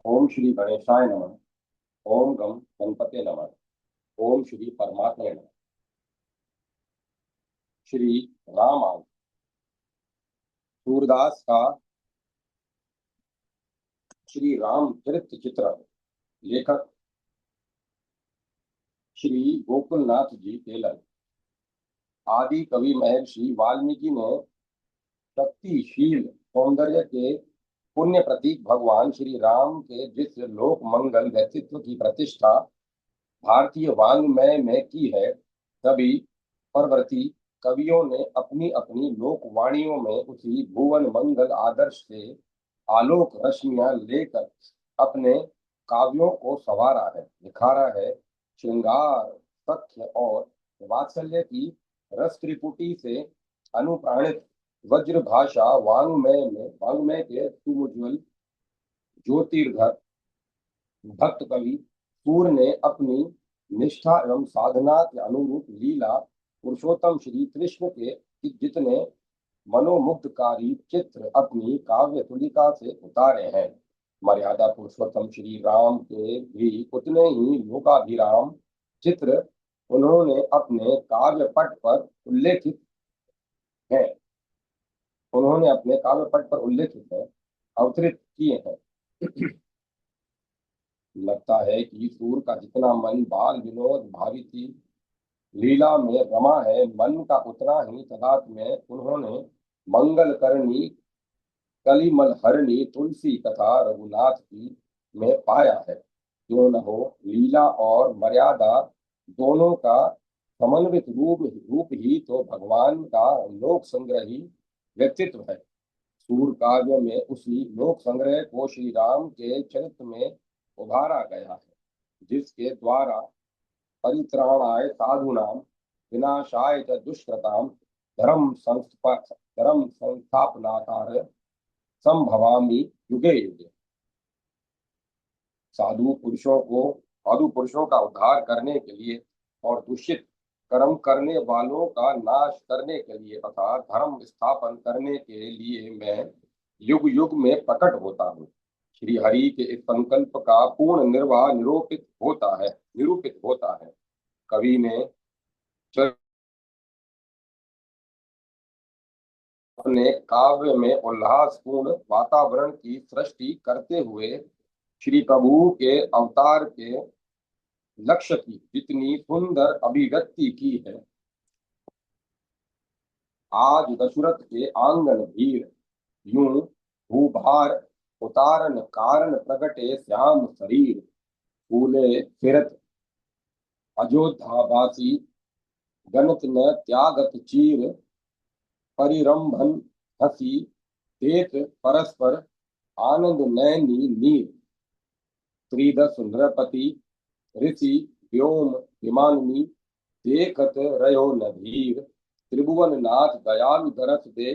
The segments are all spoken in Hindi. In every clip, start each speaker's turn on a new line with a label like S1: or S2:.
S1: ओम श्री गणेशाय नमः। ओम गम गणपते नमः। ओम श्री परमात्मे नमः। श्री राम आदि सूरदास का श्री राम चरित्र चित्र। लेखक श्री गोकुलनाथ जी केलर। आदि कवि महर्षि वाल्मीकि ने शक्तिशील सौंदर्य के पुण्य प्रतीक भगवान श्री राम के जिस लोक मंगल व्यक्तित्व की प्रतिष्ठा भारतीय वाङ्मय में की है, तभी परवर्ती कवियों ने अपनी अपनी लोकवाणियों में उसी भुवन मंगल आदर्श से आलोक रश्मियां लेकर अपने काव्यों को संवारा है, निखारा है। श्रृंगार, सख्य और वात्सल्य की रस त्रिपुटी से अनुप्राणित वज्र भाषा वाङ्मय के सुमुज्वल ज्योतिर्धर भक्त कवि सूर ने अपनी निष्ठा एवं साधना के अनुरूप लीला पुरुषोत्तम श्री कृष्ण के जितने मनोमुग्धकारी चित्र अपनी काव्य तुलिका से उतारे हैं, मर्यादा पुरुषोत्तम श्री राम के भी उतने ही लोकाभिराम चित्र उन्होंने अपने काव्य पट पर उल्लेखित हैं। उन्होंने अपने काव्य पट पर उल्लेखित है, अवतरित किए हैं। लगता है कि सूर का जितना मन बाल विनोद भाविती लीला में रमा है, मन का उतना ही तदात्म में उन्होंने मंगल करनी कलिमल हरणी तुलसी कथा रघुनाथ की में पाया है। क्यों न हो, लीला और मर्यादा दोनों का समन्वित रूप ही तो भगवान का लोक संग्रही व्यक्तित्व है। सूर काव्य में उसी लोक संग्रह को श्री राम के चरित्र में उभारा गया है, जिसके द्वारा परित्राणाय साधूनाम विनाशाय च दुष्कृताम धर्म संस्थापनाकार संभवामि युगे युगे। साधु पुरुषों का उद्धार करने के लिए और दूषित कर्म करने वालों का नाश करने के लिए तथा धर्म स्थापन करने के लिए मैं युग युग में प्रकट होता हूँ। श्री हरि के इस संकल्प का पूर्ण निर्वाह निरूपित होता है। कवि ने अपने काव्य में उल्लासपूर्ण वातावरण की सृष्टि करते हुए श्री प्रभु के अवतार के लक्ष्य की जितनी सुंदर अभिव्यक्ति की है। आज दशरथ के आंगन भीर यूं भूभार उतारन कारण प्रगटे श्याम शरीर फूले फिरत अयोध्यावासी गणत न त्यागत चीर परिरंभन हसी देत परस्पर आनंद नैनी नीर त्रिदश नृपति ऋषि व्योम विमाननी देखत रयो नभीर त्रिभुवन नाथ दयालु दरस दे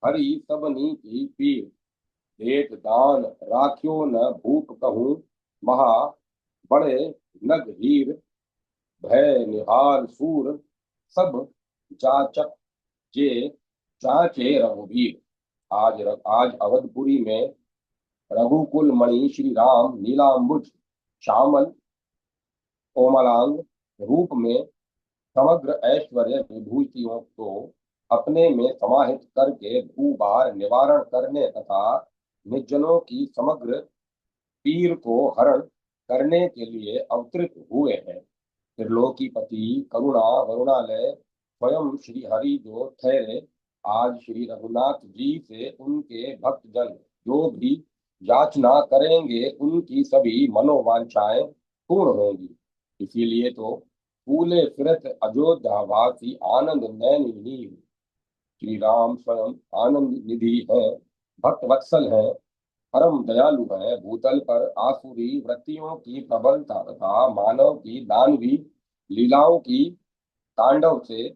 S1: हरि सबनी की पीर देत दान राख्यो न भूप कहूँ महा बड़े नग हीर भय निहाल सूर सब जाचक जे जाचे रघुवीर। आज अवधपुरी में रघुकुल मणि श्री राम नीलांबुज श्यामल कोमलांग रूप में समग्र ऐश्वर्य विभूतियों को अपने में समाहित करके भूभार निवारण करने तथा निर्जनों की समग्र पीर को हरण करने के लिए अवतरित हुए हैं। त्रिलोकीपति करुणा वरुणालय स्वयं श्री हरि जो ठहरे, आज श्री रघुनाथ जी से उनके भक्तजन जो भी याचना करेंगे उनकी सभी मनोवांछाएं पूर्ण होंगी। इसीलिए तो फूले फिरत अयोध्यावासी आनंद नैन नीर। श्री राम स्वयं आनंद निधि है, भक्त वत्सल है, परम दयालु है। भूतल पर आसुरी वृत्तियों की प्रबलता तथा मानव की दानवी लीलाओं की तांडव से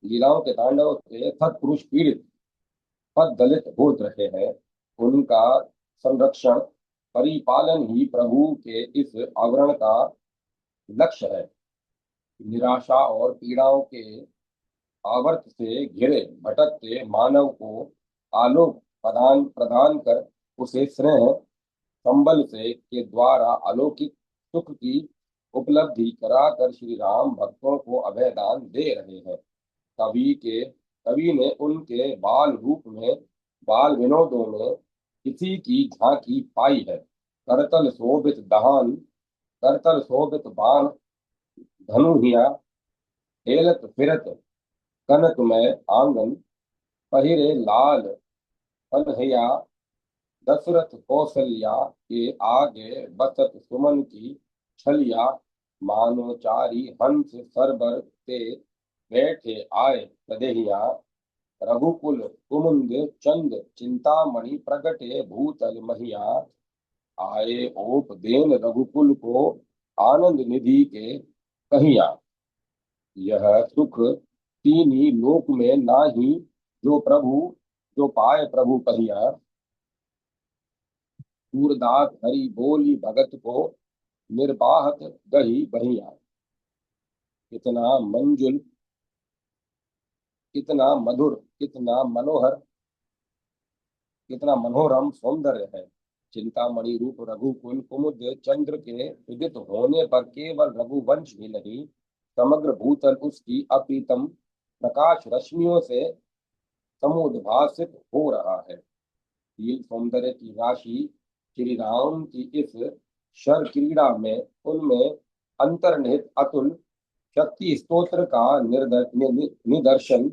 S1: लीलाओं के तांडव से सत्पुरुष पीड़ित पद दलित हो रहे हैं। उनका संरक्षण परिपालन ही प्रभु के इस आवरण का लक्ष्य है। निराशा और पीड़ाओं के आवर्त से घिरे भटकते मानव को आलोक प्रदान प्रदान कर उसे स्नेह संबल से के द्वारा अलौकिक सुख की उपलब्धि कराकर श्री राम भक्तों को अभयदान दे रहे हैं। कवि ने उनके बाल रूप में, बाल विनोदों में किसी की झांकी पाई है। करतल शोभित बाण धनुहिया, हेलत फिरत कनकमय आंगन, पहिरे लाल कन्हैया, दशरथ कौशल्या के आगे बसत सुमन की छलिया, मानो चारी हंस सरबर ते बैठे आए प्रदेहिया, रघुकुल कुमुद चंद चिंतामणि प्रगटे भूतल महिया, आए ओप देन रघुकुल को आनंद निधि के कहिया। यह सुख तीनी लोक में नाही, जो प्रभु जो पाए प्रभु कहिया, सूरदास हरि बोली भगत को निर्बाहत गही बहिया। कितना मंजुल, कितना मधुर, कितना मनोहर, कितना मनोरम सौंदर्य है। चिंतामणि रूप रघुकुल कुमुद चंद्र के उदित होने पर केवल रघुवंश ही नहीं, समग्र भूतल उसकी अप्रीतम प्रकाश रश्मियों से समुद्भासित हो रहा है। शील सौंदर्य की राशि श्री राम की इस शर क्रीड़ा में, उनमें अंतर्निहित अतुल शक्ति स्तोत्र का निदर्शन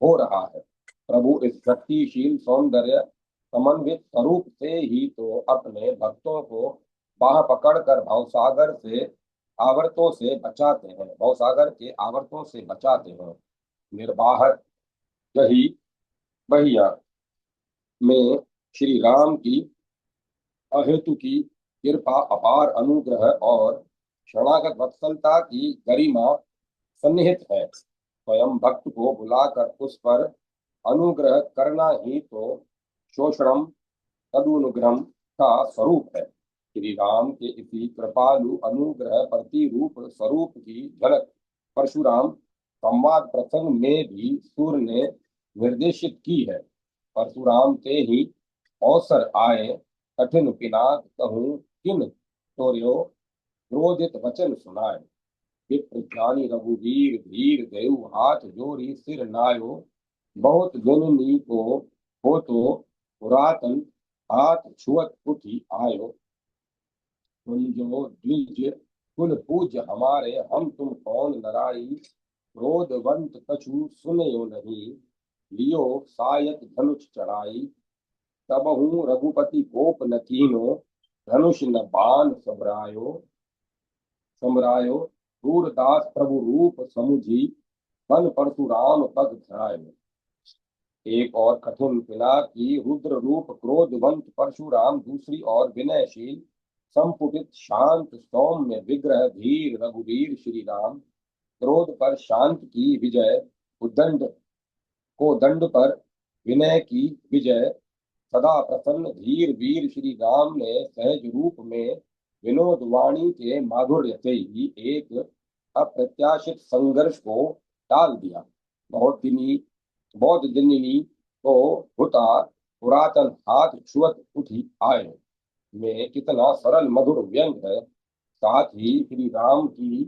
S1: हो रहा है। प्रभु इस शक्तिशील सौंदर्य समन्वित स्वरूप से ही तो अपने भक्तों को बाह पकड़कर भवसागर के आवर्तों से बचाते हैं। निर्बाहत गही बहिया में श्री राम की अहेतु की कृपा, अपार अनुग्रह और क्षणागत वत्सलता की गरिमा सन्निहित है। स्वयं भक्त को बुलाकर उस पर अनुग्रह करना ही तो शोषणम तदुनुग्रह का स्वरूप है। श्री राम के इसी कृपालु अनुग्रह प्रतिरूप स्वरूप की झलक परशुराम संवाद प्रसंग में भी सूर्य ने निर्देशित की है। परशुराम ते ही अवसर आए, कठिन पिनाक कहूँ किन तोर्यो, क्रोधित वचन सुनाए, विप्र जानी रघुवीर धीर देव हाथ जोरी सिर नायो, बहुत जननी को हो तो पुरातन हाथ छुअत उठी आयो, तुम जो द्विज कुल पूज्य हमारे, हम तुम कौन नराई, क्रोधवंत कछु सुनयो नहीं, लियो सायक धनुष चढ़ाई, तबहु रघुपति कोप न कीनो, धनुष न बाण समरायो, सूरदास प्रभु रूप समुझी, बन परशुराम पग धरायो। एक और कठिन पिला की रुद्र रूप क्रोधवंत परशुराम, दूसरी ओर विनयशील संपुटित शांत सौम्य विग्रह धीर रघुवीर श्री राम। क्रोध पर शांत की विजय, उदंड को दंड पर विनय की विजय, सदा प्रसन्न धीर वीर श्री राम ने सहज रूप में विनोद वाणी के माधुर्य से ही एक अप्रत्याशित संघर्ष को टाल दिया। बहुत दिनी को हुता पुरातन हाथ छुअत उठी आए में कितना सरल मधुर व्यंग है। साथ ही श्री राम की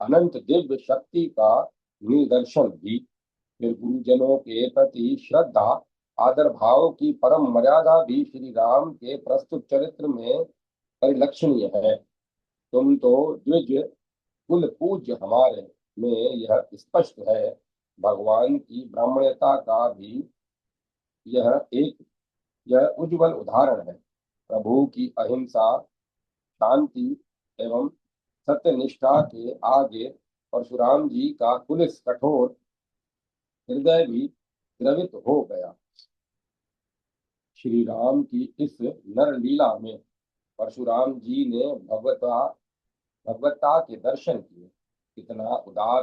S1: अनंत दिव्य शक्ति का निदर्शन भी। फिर गुरुजनों के प्रति श्रद्धा आदर भाव की परम मर्यादा भी श्री राम के प्रस्तुत चरित्र में परिलक्षणीय है। तुम तो द्विज कुल पूज्य हमारे में यह स्पष्ट है। भगवान की ब्राह्मणता का भी यह उज्जवल उदाहरण है। प्रभु की अहिंसा, शांति एवं सत्यनिष्ठा के आगे परशुराम जी का कुलिस कठोर हृदय भी द्रवित हो गया। श्री राम की इस नर लीला में परशुराम जी ने भगवत्ता के दर्शन किए। कितना उदार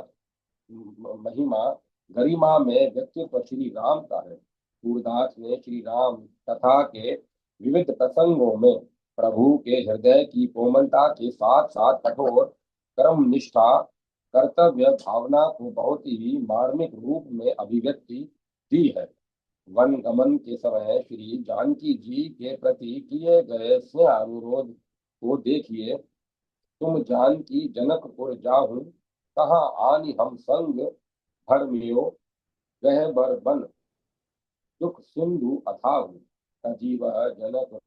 S1: महिमा गरिमा में व्यक्तित्व श्री राम का है। सूरदास ने श्री राम कथा के विविध प्रसंगों में प्रभु के हृदय की कोमलता के साथ साथ कठोर कर्म निष्ठा कर्तव्य भावना को बहुत ही मार्मिक रूप में अभिव्यक्ति दी है। वन गमन के समय श्री जानकी जी के प्रति किए गए स्नेह अनुरोध को देखिए। तुम जानकी जनकपुर जाहूं, कहाँ आनी हम संग धर्मियो, गहबर बन दुख सिंधु अथाहु। सजीव जनक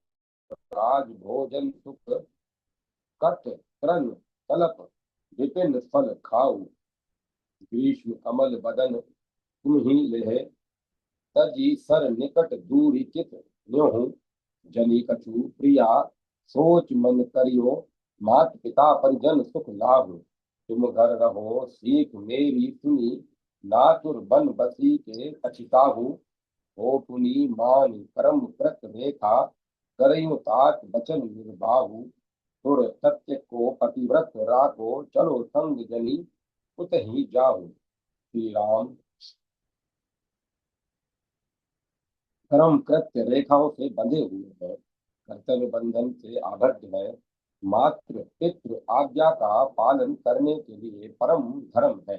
S1: राज भोजन सुख, कट तृण तलप विपिन फल खाऊ। ग्रीष्म कमल बदन तुम ही लेह, तजी सर निकट दूरी कित न्योहू। जनी कछु प्रिया सोच मन करियो, मात पिता परिजन सुख लाभु। तुम घर रहो सीख मेरी सुनी, नातुर बन बसी के अचिताहु। हो पुनि मान कर्म कृत रेखा, करयु तात बचन निर्बाहु। तुर सत्य को पतिव्रत राखो, चलो संग जनी उत ही जाहु। श्री राम कर्म कृत्य रेखाओं से बंधे हुए हैं, कर्तव्य बंधन से आबद्ध है। मात्र पितृ आज्ञा का पालन करने के लिए परम धर्म है,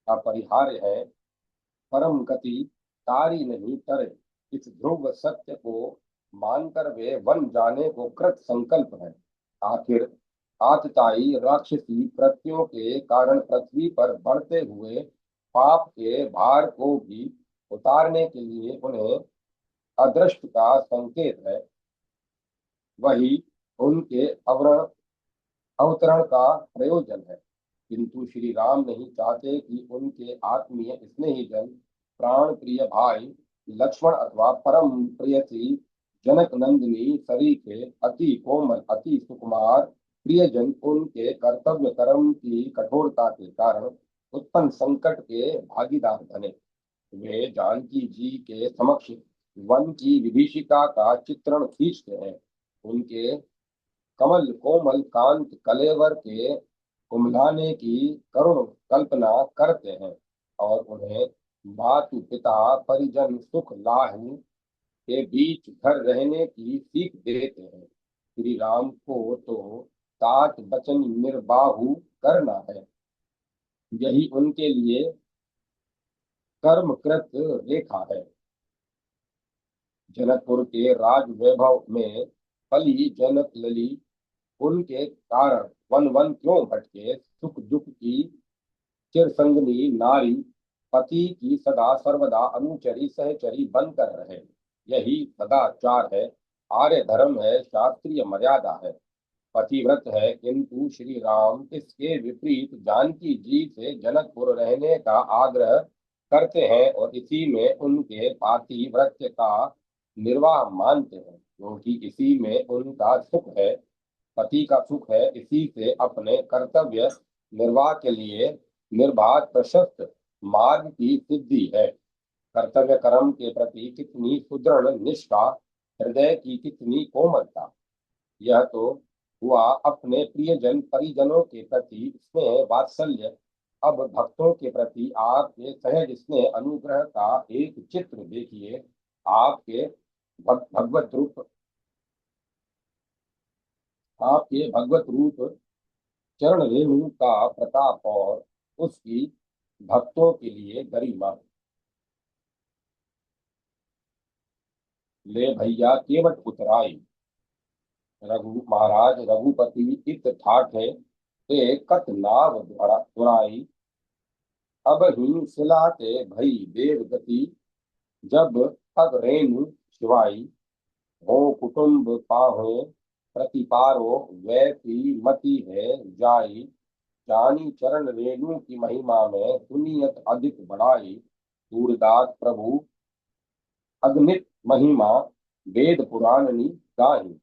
S1: अपरिहार्य है। परम गति तारी नहीं तरे, इस ध्रुव सत्य को मानकर वे वन जाने को कृत संकल्प है। आखिर आतताई राक्षसी कृत्यों के कारण पृथ्वी पर बढ़ते हुए पाप के भार को भी उतारने के लिए उन्हें अदृष्ट का संकेत है। वही उनके अवतरण का प्रयोजन है। किंतु श्री राम नहीं चाहते कि उनके आत्मीय स्नेही जन, प्राण प्रिय भाई लक्ष्मण अथवा परम प्रियसी जनक नंदिनी सरीखे अति कोमल अति सुकुमार प्रियजन उनके कर्तव्य कर्म की कठोरता के कारण उत्पन्न संकट के भागीदार बने। वे जानकी जी के समक्ष वन की विभीषिका का चित्रण खींचते हैं। उनके कमल कोमल कांत कलेवर के कुम्भलाने की करुण कल्पना करते हैं और उन्हें मातु पिता परिजन सुख लाही के बीच घर रहने की सीख देते हैं। श्री राम को तो तात बचन निर्बाहु करना है, यही उनके लिए कर्मकृत रेखा है। जनकपुर के राज वैभव में पली जनक लली, उनके कारण वन वन क्यों भटके। सुख दुख की चिरसंगनी नारी, पति की सदा सर्वदा अनुचरी सहचरी बनकर रहे, यही सदाचार है। आर्य धर्म है, शास्त्रीय मर्यादा है। पतिव्रत है, किंतु श्री राम इसके विपरीत जानकी जी से जनकपुर रहने का आग्रह करते हैं और इसी में उनके पातिव्रत्य का निर्वाह मानते हैं, क्योंकि इसी में उनका सुख है। पति का सुख है, इसी से अपने कर्तव्य निर्वाह के लिए निर्बाध प्रशस्त मार्ग की सिद्धि है। कर्तव्य कर्म के प्रति कितनी सुदृढ़ निष्ठा, हृदय की कितनी कोमलता। यह तो हुआ अपने प्रियजन परिजनों के प्रति स्नेह वात्सल्य। अब भक्तों के प्रति आपके सहज स्नेह अनुग्रह का एक चित्र देखिए। आपके भगवत रूप आपके भगवत रूप चरण रेणु का प्रताप और उसकी भक्तों के लिए गरिमा। ले भैया केवट उतराई, रघु महाराज रघुपति इत ठाठे, ते कत नाव दुराई। अब ही सिलाते भई देव गति, जब तक रेणु शिवाई। हो कुटुंब पाहो प्रतिपारो, वैसी मति है जाई। जानी चरण रेणु की महिमा में, सुनियत अधिक बढ़ाई। सूरदास प्रभु अगणित महिमा, वेद पुराणनी गाही।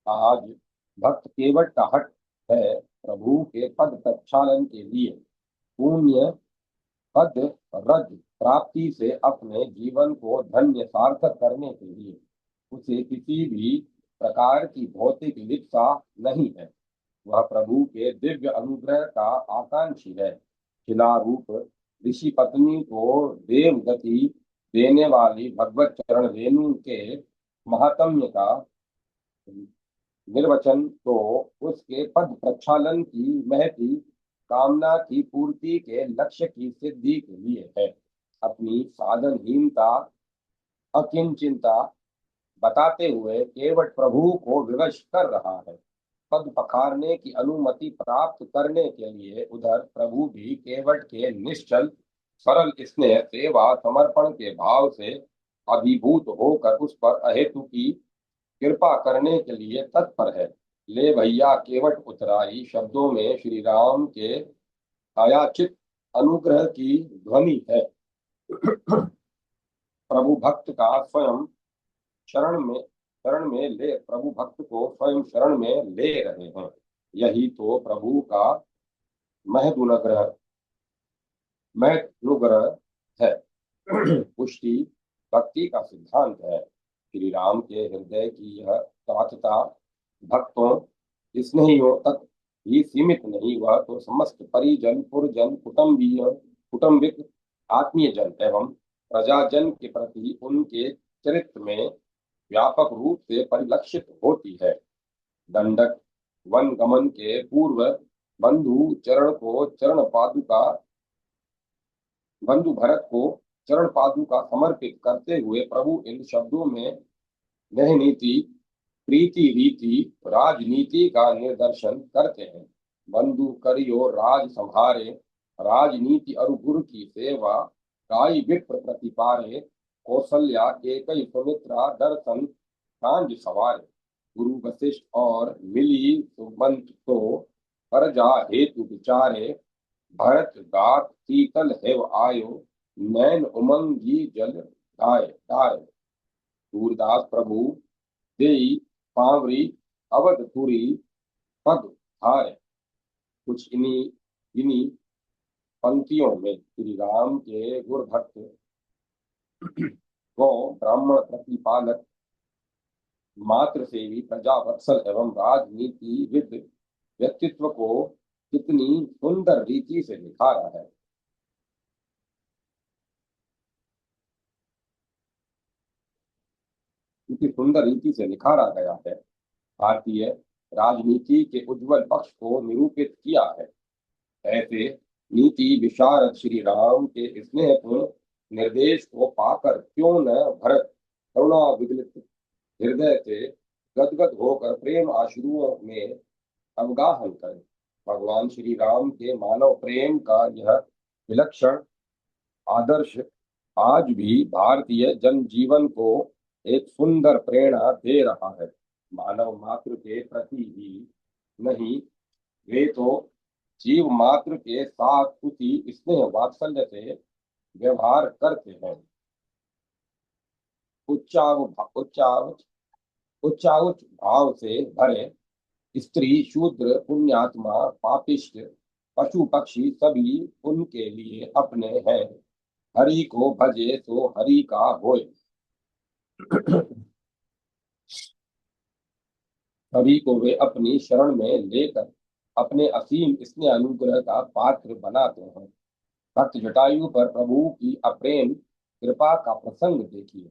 S1: आज भक्त केवट का हट है प्रभु के पद प्रक्षालन के लिए। पुण्य पद रज प्राप्ति से अपने जीवन को धन्य सार्थक करने के लिए उसे किसी भी प्रकार की भौतिक लिप्सा नहीं है। वह प्रभु के दिव्य अनुग्रह का आकांक्षी है। शिला रूप ऋषि पत्नी को देव गति देने वाली भगवत चरण रेणु के महात्म्य का निर्वचन तो उसके पद प्रक्षालन की महती कामना की पूर्ति के लक्ष्य की सिद्धि के लिए है। अपनी साधनहीनता, अकिंचिंता बताते हुए केवट प्रभु को विवश कर रहा है। पद पखारने की अनुमति प्राप्त करने के लिए उधर प्रभु भी केवट के निश्चल सरल स्नेह, सेवा, समर्पण के भाव से अभिभूत होकर उस पर अहेतु की कृपा करने के लिए तत्पर है। ले भैया केवट उतराई शब्दों में श्री राम के अयाचित अनुग्रह की ध्वनि है। प्रभु भक्त का स्वयं प्रभु भक्त को स्वयं शरण में ले रहे हैं। यही तो प्रभु का महदुनुग्रह महदुनुग्रह है। पुष्टि भक्ति का सिद्धांत है। श्री राम के हृदय की यह प्रार्थता भक्तों स्नेहियों तक ही सीमित नहीं, वह तो समस्त परिजन, पुरजन, कुटुंबिक, आत्मीय जन एवं प्रजाजन के प्रति उनके चरित्र में व्यापक रूप से परिलक्षित होती है। दंडक वन गमन के पूर्व बंधु चरण को चरण पादुका बंधु भरत को चरण पादुका समर्पित करते हुए प्रभु इन शब्दों में नह नीति, प्रीति रीति, राजनीति का निर्देशन करते हैं। बंधु करियो राज संभारे, राजनीति और गुरु की सेवा, गाई विप्र प्रतिपारे, कौशल्या एकई सुमित्रा दर्शन सांझ सवारे। गुरु वशिष्ठ और मिली सुमंत तो प्रजा हेतु विचारे, भरत गात शीतल हेव आयो, नैन उमंगी जल गाय गाय। सूरदास प्रभु देई पावरी अवधपुरी पद हाय। कुछ इन्हीं पंक्तियों में श्री राम के गुरु भक्त को ब्राह्मण प्रतिपालक, मात्र सेवी, प्रजा वत्सल एवं राजनीतिविद व्यक्तित्व को कितनी सुंदर रीति से निखारा है। कितनी सुंदर रीति से निखारा गया है। भारतीय राजनीति के उज्जवल पक्ष को निरूपित किया है। ऐसे नीति विशारद श्री राम के स्नेहपूर्ण निर्देश को पाकर क्यों न भरत करुणा विगलित हृदय से गदगद होकर प्रेम आश्रुओं में अवगाहन करे। भगवान श्री राम के मानव प्रेम का यह विलक्षण आदर्श आज भी भारतीय जनजीवन को एक सुंदर प्रेरणा दे रहा है। मानव मात्र के प्रति ही नहीं, वे तो जीव मात्र के साथ उसी स्नेह वात्सल्य से व्यवहार करते हैं। उच्चाउच भाव से भरे स्त्री, शूद्र, पुण्यात्मा, पापिष्ट, पशु पक्षी सभी उनके लिए अपने हैं। हरि को भजे तो हरि का होए। सभी को वे अपनी शरण में लेकर अपने असीम स्नेह अनुग्रह का पात्र बनाते हैं। भक्त जटायु पर प्रभु की अप्रेम कृपा का प्रसंग देखिए।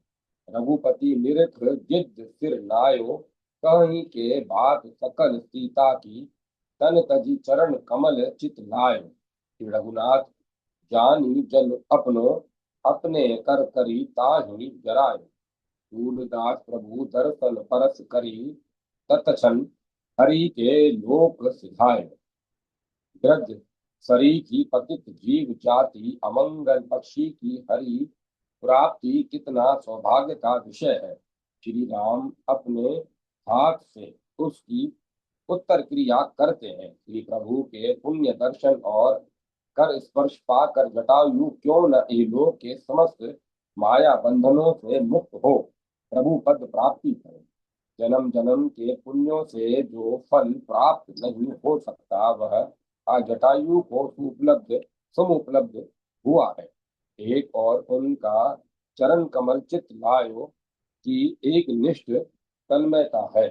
S1: रघुपति निरख गिद्ध सिर नायो, कहीं के बात सकल सीता की, तन तजी चरण कमल चित लायो। श्री रघुनाथ जानी जन अपनो, अपने कर करी ताहि जराय। सूरदास प्रभु दर्शन परस करी, तत्क्षण हरि के लोक सिधाय। ग्रज सरी की पतित जीव जाति, अमंगल पक्षी की हरि प्राप्ति कितना सौभाग्य का विषय है। श्री राम अपने हाथ से उसकी उत्तर क्रिया करते हैं। श्री प्रभु के पुण्य दर्शन और कर स्पर्श पाकर जटायु क्यों न इहलोक के समस्त माया बंधनों से मुक्त हो प्रभु पद प्राप्ति करे। जन्म जन्म के पुण्यों से जो फल प्राप्त नहीं हो सकता, वह आज जटायु को समुपलब्ध हुआ है। एक और उनका चरण कमल चित लायो की एक निष्ठ तन्मयता है,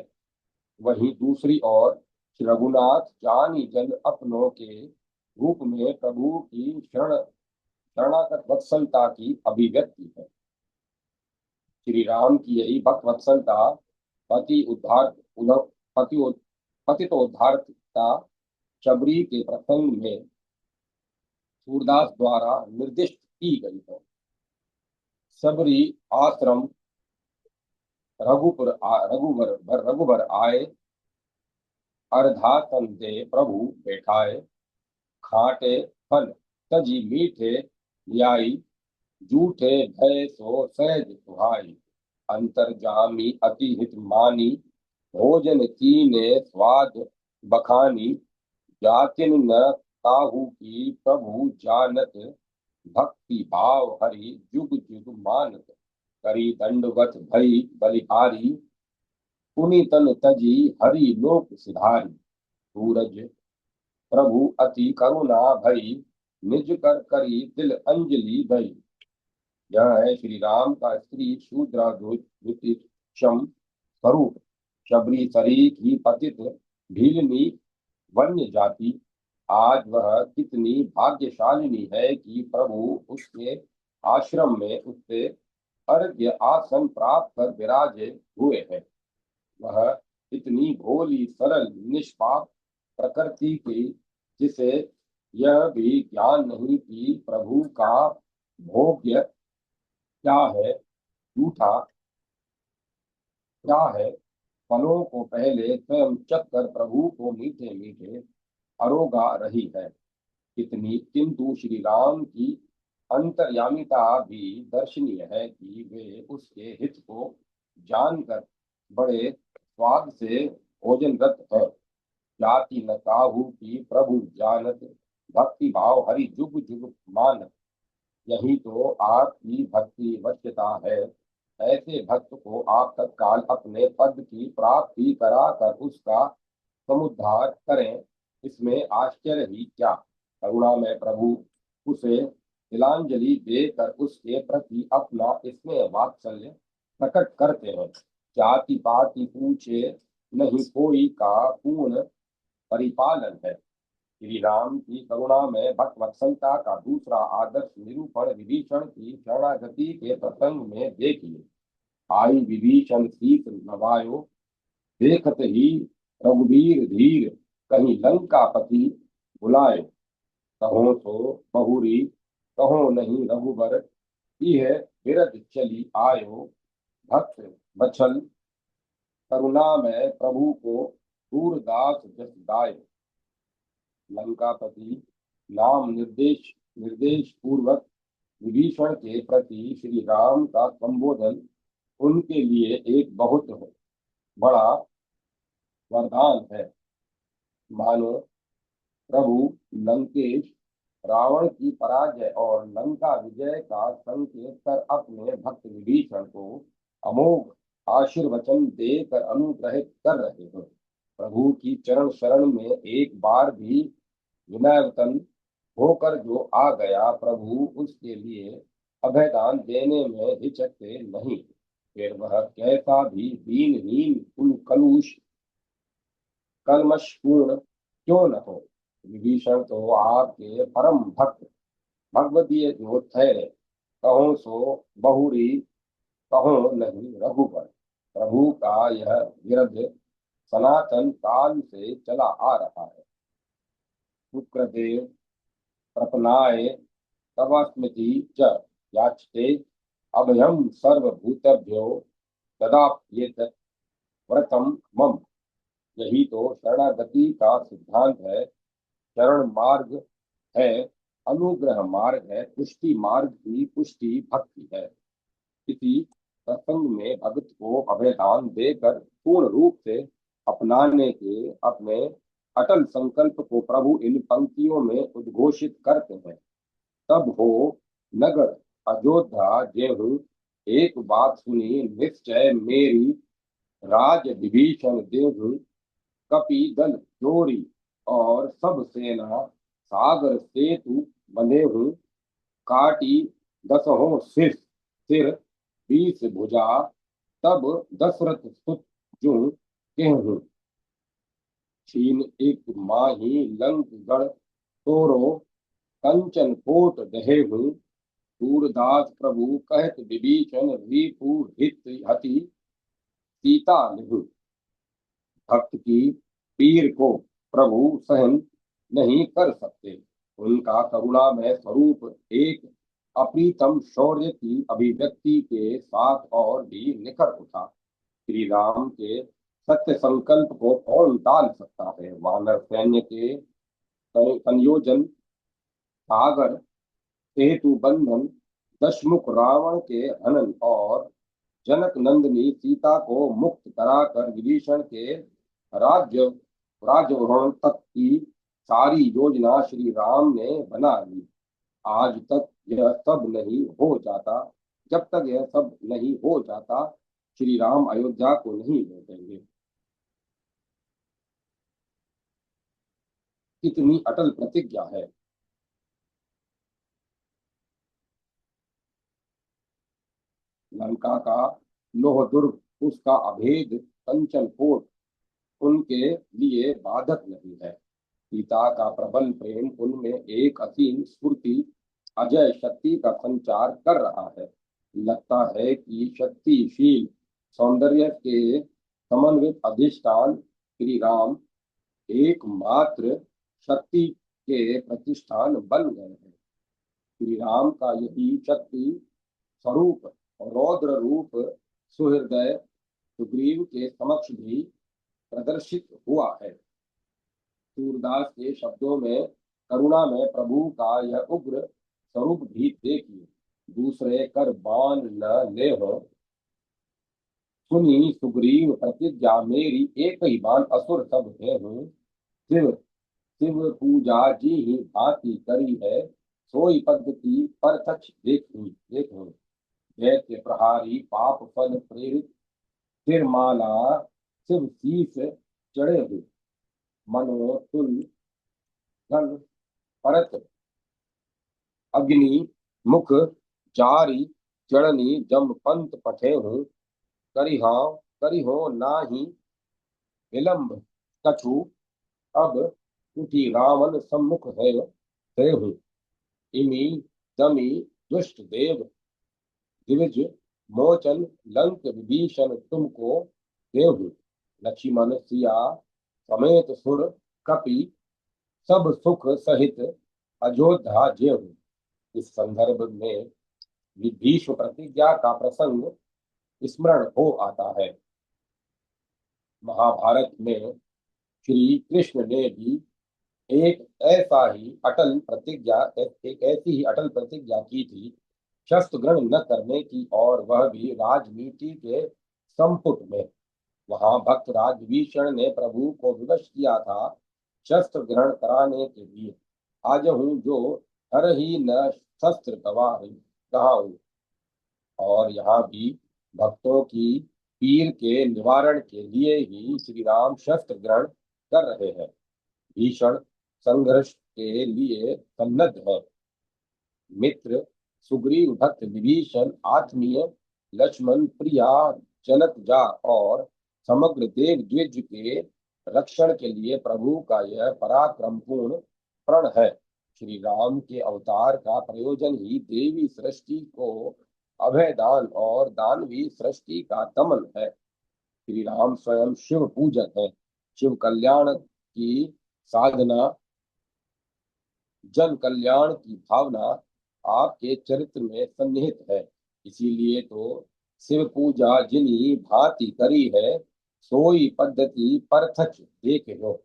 S1: वहीं दूसरी ओर श्री रघुनाथ जानी जन अपनों के रूप में प्रभु की शरणागत वत्सलता की अभिव्यक्ति है। श्री राम की यही भक्त वत्सलता पति उद्धार पति पतितोद्धारता शबरी के प्रसंग में सूरदास द्वारा निर्दिष्ट की गई है। सबरी आश्रम रघुबर आए, अर्धा तन दे प्रभु बैठाए, खाटे फल तजी मीठे ल्याई, जूठे भय सो सहज सुहाई, अंतर्जामी अति हित मानी, भोजन कीने स्वाद बखानी, जातिन न काहू की प्रभु जानत, भक्ति भाव हरि जुग जुग मानत, करी दंडवत भई बलिहारी, पुनि तन तजी हरि लोक सिधारी, सूरज प्रभु अति करुणा भई, निज कर करी दिल अंजलि भई। यह है श्री राम का स्त्री शूद्र क्षम स्वरूप। शबरी शरीर की पतित भीलनी वन्य जाति आज वह कितनी भाग्यशालिनी है कि प्रभु उसके आश्रम में उससे अर्घ्य आसन प्राप्त कर विराजे हुए हैं। वह इतनी भोली सरल निष्पाप प्रकृति की, जिसे यह भी ज्ञान नहीं कि प्रभु का भोग्य क्या है, झूठा क्या है, फलों को पहले स्वयं चख कर प्रभु को मीठे मीठे अरोगा रही है। इतनी किंतु श्री राम की अंतर्यामिता भी दर्शनीय है कि वे उसके हित को जानकर बड़े स्वाद से भोजनरत है। जाति न काहू की प्रभु जानत, भक्ति भाव हरि जुग जुग मानत। यही तो आपकी भक्ति वश्यता है। ऐसे भक्त को आप तत्काल अपने पद की प्राप्ति कराकर उसका समुद्धार करें, इसमें आश्चर्य ही क्या। करुणा में प्रभु उसे तिलांजलि देकर उसके प्रति अपना स्नेह वात्सल्य प्रकट करते हैं। जाति पाति पूछे नहीं कोई का पूर्ण परिपालन है। श्री राम की करुणा में भक्त वत्सलता का दूसरा आदर्श निरूपण विभीषण की शरणागति के प्रसंग में देखिए। आई विभीषण शीत नवायो, देखत ही रघुवीर धीर, कहीं लंकापति बुलाए, कहो तो बहुरी कहो नहीं रघुबर, यह विरज चली आयो, भक्त बछल करुणा में प्रभु को सूरदास जस गाय। लंकापति नाम निर्देश पूर्वक विभीषण के प्रति श्री राम का संबोधन उनके लिए एक बहुत बड़ा वरदान है। मानो प्रभु लंकेश रावण की पराजय और लंका विजय का संकेत कर अपने भक्त विभीषण को अमोघ आशीर्वचन देकर अनुग्रहित कर रहे हैं। प्रभु की चरण शरण में एक बार भी विनयवतन होकर जो आ गया, प्रभु उसके लिए अभयदान देने में हिचकते नहीं। फिर वह कैसा भी दीनहीन कलुष कलमशपूर्ण क्यों न हो। विभीषण तो आपके परम भक्त भगवदीय जो ठहरे, कहो सो बहुरी कहो नहीं रघुबर। प्रभु का यह विरध सनातन काल से चला आ रहा है। शुक्रदेव प्रपनाय तव स्मृति च याचते, अभयम सर्वभूतभ्यो ददाप्येत व्रतम मम। यही तो शरणागति का सिद्धांत है। शरण मार्ग है, अनुग्रह मार्ग है, पुष्टि मार्ग की पुष्टि भक्ति है। इसी प्रसंग में भक्त को अभयदान देकर पूर्ण रूप से अपनाने के अपने अटल संकल्प को प्रभु इन पंक्तियों में उद्घोषित करते हैं। तब हो नगर अयोध्या जेहू, एक बात सुनी निश्चय मेरी, राज विभीषण देहु, कपि दल जोरी, और सब सेना सागर सेतु बंधे हूँ, काटी दसहों सिर 20 भुजा, तब दशरथ सुत जो केहूँ, छीन एक माही लंक गढ़ तोरो, कंचन कोट दहे हूँ, सूरदास प्रभु कहत विभीषण रिपु हित हति, सीता निभु। भक्त की पीर को प्रभु सहन नहीं कर सकते। उनका करुणा में स्वरूप एक अप्रीतम शौर्य की अभिव्यक्ति के साथ और भी निखर उठा। श्री राम के सत्य संकल्प को कौन टाल सकता है। वानर सैन्य के संयोजन, सागर सेतु बंधन, दशमुख रावण के हनन और जनक नंदिनी सीता को मुक्त कराकर विभीषण के राज्य राजवरण तक की सारी योजना श्री राम ने बना ली। आज तक यह सब नहीं हो जाता, जब तक यह सब नहीं हो जाता श्री राम अयोध्या को नहीं लौटेंगे। कितनी अटल प्रतिज्ञा है। लंका का लोह दुर्ग, उसका अभेद कंचन कोट उनके लिए बाधक नहीं है। सीता का प्रबल प्रेम उनमें एक असीम स्फूर्ति, अजय शक्ति का संचार कर रहा है। लगता है कि शक्तिशील सौंदर्य के समन्वित अधिष्ठान श्री राम एकमात्र शक्ति के प्रतिष्ठान बन गए हैं। श्री राम का यही शक्ति स्वरूप रौद्र रूप सुहृदय सुग्रीव के समक्ष भी प्रदर्शित हुआ है। सूरदास के शब्दों में करुणा में प्रभु का यह उग्र स्वरूप भी देखिए। दूसरे कर बाण न ले हो, सुनी सुग्रीव प्रतिज्ञा मेरी, एक ही बाण असुर सब है हूँ। शिव शिव पूजा जी ही भांति करी है, सोई पद्धति पर तछ देखूं। जैसे प्रहारी पाप फल प्रेरित, सिर माला शिव शीस चढ़े हुए। मनो तुल घन परत अग्नि मुख जारी, जड़नी जम पंत पठे हूँ। करिहो नाही विलंब कछु, अब उठी रावण सम्मुख है हूँ। इमी दमी दुष्ट देव दिविज मोचन, लंक विभीषण तुमको देहु। लक्ष्मण सिया समेत सुर कपि, सब सुख सहित अयोध्या जेहु। इस संदर्भ में विभीषण प्रतिज्ञा का प्रसंग स्मरण हो आता है। महाभारत में श्री कृष्ण ने भी एक ऐसी ही अटल प्रतिज्ञा की थी, शस्त्र ग्रहण न करने की, और वह भी राजनीति के संपुट में। वहां भक्त राज विभीषण ने प्रभु को विवश किया था शस्त्र ग्रहण कराने के लिए। आज हूँ जो हर ही न शस्त्र कहाऊं। और यहाँ भी भक्तों की पीर के निवारण के लिए ही श्री राम शस्त्र ग्रहण कर रहे हैं। भीषण संघर्ष के लिए सन्नद्ध है। मित्र सुग्रीव, भक्त विभीषण, आत्मीय लक्ष्मण, प्रिया जनक जा और समग्र देव द्विज के रक्षण के लिए प्रभु का यह पराक्रमपूर्ण प्रण है। श्री राम के अवतार का प्रयोजन ही देवी सृष्टि को अभय दान और दानवी सृष्टि का दमन है। श्री राम स्वयं शिव पूजक है। शिव कल्याण की साधना, जन कल्याण की भावना आपके चरित्र में सन्निहित है। इसीलिए तो शिव पूजा जिनी भांति करी है, सोई पद्धति परथच देख लो।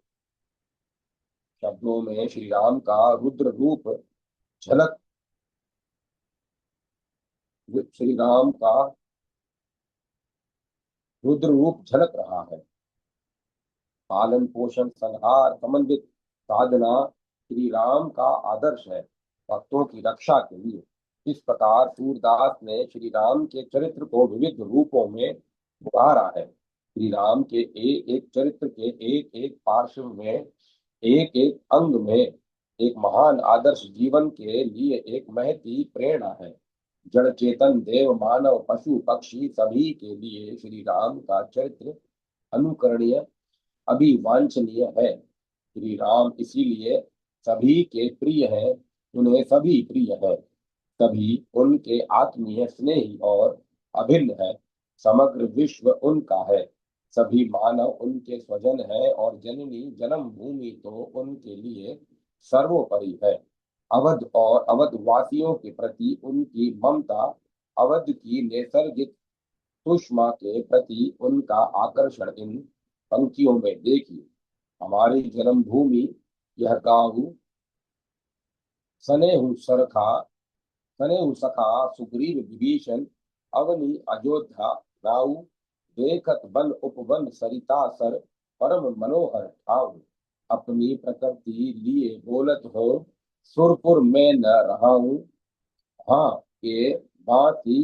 S1: शब्दों में श्री राम का रुद्र रूप झलक श्री राम का रुद्र रूप झलक रहा है। पालन पोषण संहार समन्वित साधना श्री राम का आदर्श है भक्तों की रक्षा के लिए। इस प्रकार सूरदास ने श्री राम के चरित्र को विविध रूपों में उभारा है। श्री राम के एक एक चरित्र के एक एक पार्श्व में, एक एक अंग में एक महान आदर्श जीवन के लिए एक महती प्रेरणा है। जड़ चेतन देव मानव पशु पक्षी सभी के लिए श्री राम का चरित्र अनुकरणीय, अभिवांछनीय है। श्री राम इसीलिए सभी के प्रिय हैं, उन्हें सभी प्रिय है। सभी उनके आत्मीय, स्नेही और अभिन्न है। समग्र विश्व उनका है। सभी मानव उनके स्वजन है और जननी जन्मभूमि तो उनके लिए सर्वोपरि है। अवध और अवध वासियों के प्रति उनकी ममता, अवध की नैसर्गिक सुषमा के प्रति उनका आकर्षण इन पंक्तियों में देखिए। हमारी जन्मभूमि यह गाँव, सनेहु सरखा, सनेहु सखा सुग्रीव विभीषण, अवनी अयोध्या नाऊ, देखत वन उपवन सरिता सर, परम मनोहर ठाव। अपनी प्रकृति लिए बोलत हो, सुरपुर में न रहाऊं। हाँ के बाती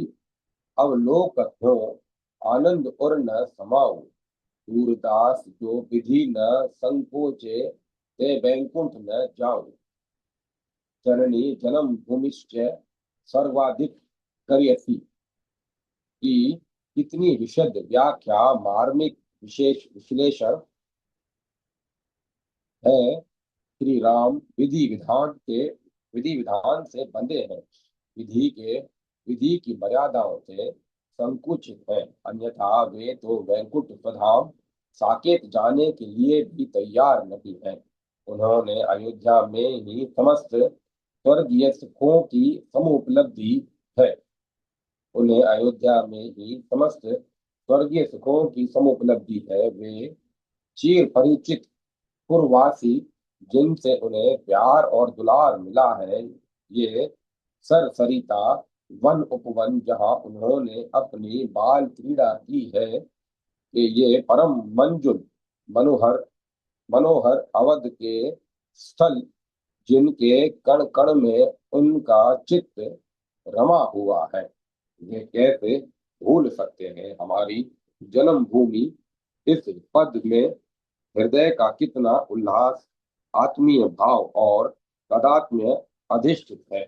S1: अवलोकत हो, आनंद और न समाऊं। सूरदास जो विधि न संकोचे, ते बैकुंठ न जाऊं। जननी जन्म भूमिश्च सर्वाधिक करियसी की कितनी विशद व्याख्या, मार्मिक विशेष विश्लेषण है। श्री राम विधि विधान से बंधे हैं, विधि की मर्यादाओं से संकुचित है, अन्यथा वे तो वैकुंठ स्वधाम साकेत जाने के लिए भी तैयार नहीं है। उन्होंने अयोध्या में ही समस्त स्वर्गीय सुखों की समुपलब्धि है। उन्हें अयोध्या में ही समस्त स्वर्गीय सुखों की समुपलब्धि है। वे चिर परिचित पूर्ववासी, जिनसे उन्हें प्यार और दुलार मिला है, ये सर सरिता वन उपवन जहाँ उन्होंने अपनी बाल क्रीड़ा की है, कि ये परम मंजुल मनोहर मनोहर अवध के स्थल, जिनके कण कण में उनका चित्त रमा हुआ है, वे कैसे भूल सकते हैं। हमारी जन्मभूमि इस पद में हृदय का कितना उल्लास, आत्मीय भाव और तादात्म्य अधिष्ठित है।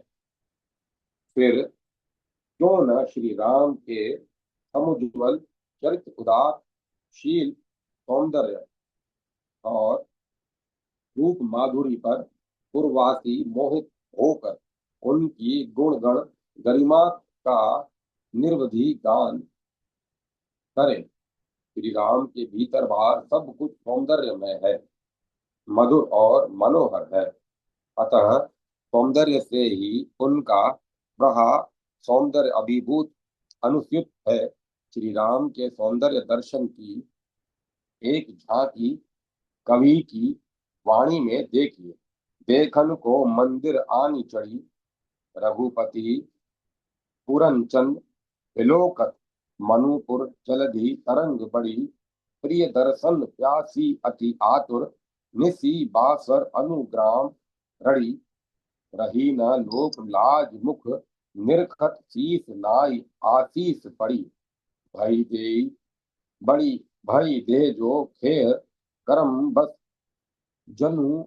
S1: फिर क्यों न श्री राम के समुज्वल चरित्र, उदारशील सौंदर्य और रूप माधुरी पर पूर्ववासी मोहित होकर उनकी गुणगण गरिमा का निर्वधि गान करें। श्री राम के भीतर बाहर सब कुछ सौंदर्य में है, मधुर और मनोहर है। अतः सौंदर्य से ही उनका रहा सौंदर्य अभिभूत अनुस्यूत है। श्री राम के सौंदर्य दर्शन की एक झांकी कवि की वाणी में देखिए। देखन को मंदिर आनी चढ़ी, रघुपति पूरनचंद विलोकत, मनुपुर जलधि तरंग बड़ी, प्रिय दर्शन प्यासी अति आतुर, निसी बासर अनुग्राम रड़ी, रही न लोक लाज मुख निरखत, शीस नाई आशीष पड़ी। भई दे बड़ी भई दे जो खेह करम बस, जनु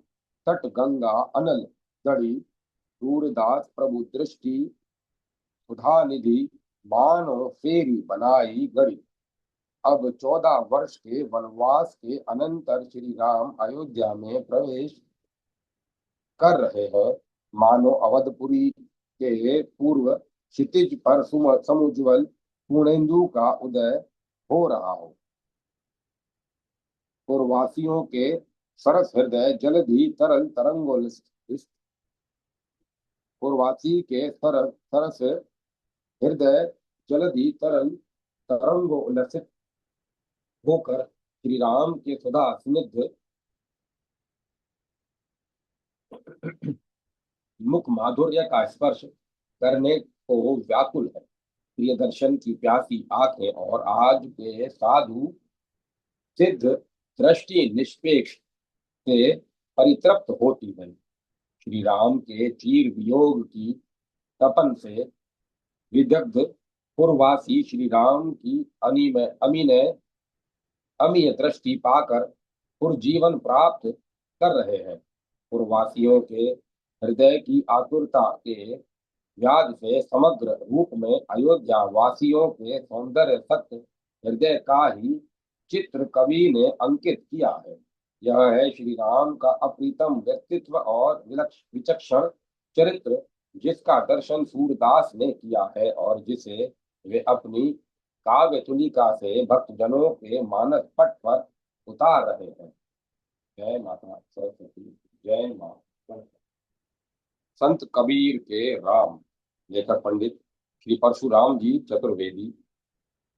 S1: तट गंगा अनल दड़ी, सूरदास प्रभु दृष्टि सुधा निधि, मानो फेरी बनाई गढ़ी। अब 14 वर्ष के वनवास के अनंतर श्री राम अयोध्या में प्रवेश कर रहे हैं। मानो अवधपुरी के पूर्व क्षितिज पर समुज्वल पूर्णेंदु का उदय हो रहा हो। पूर्ववासियों के सरस हृदय जलधि तरल तरंगोल्लासित, पूर्ववासी के सरस हृदय जलधि तरल तरंगोल्लसित होकर श्री राम के सदा स्निग्ध मुख माधुर्य का स्पर्श करने को व्याकुल है। प्रिय दर्शन की प्यासी आंखें और आज के साधु सिद्ध दृष्टि निष्पेक्ष से परितृप्त होती है। श्री राम के चीर वियोग की तपन से विदग्ध पूर्ववासी श्री राम की अमीय दृष्टि पाकर पुरजीवन प्राप्त कर रहे हैं। पूर्ववासियों के हृदय की आतुरता के व्याध से समग्र रूप में अयोध्या वासियों के सौंदर्य सत्य हृदय का ही चित्र कवि ने अंकित किया है। यह है श्री राम का अप्रीतम व्यक्तित्व और विचक्षण चरित्र, जिसका दर्शन सूरदास ने किया है और जिसे वे अपनी काव्य तुलिका से भक्तजनों के मानस पट पर उतार रहे हैं। जय माता सरस्वती, जय माता। संत कबीर के राम। लेखक पंडित श्री परशुराम जी चतुर्वेदी।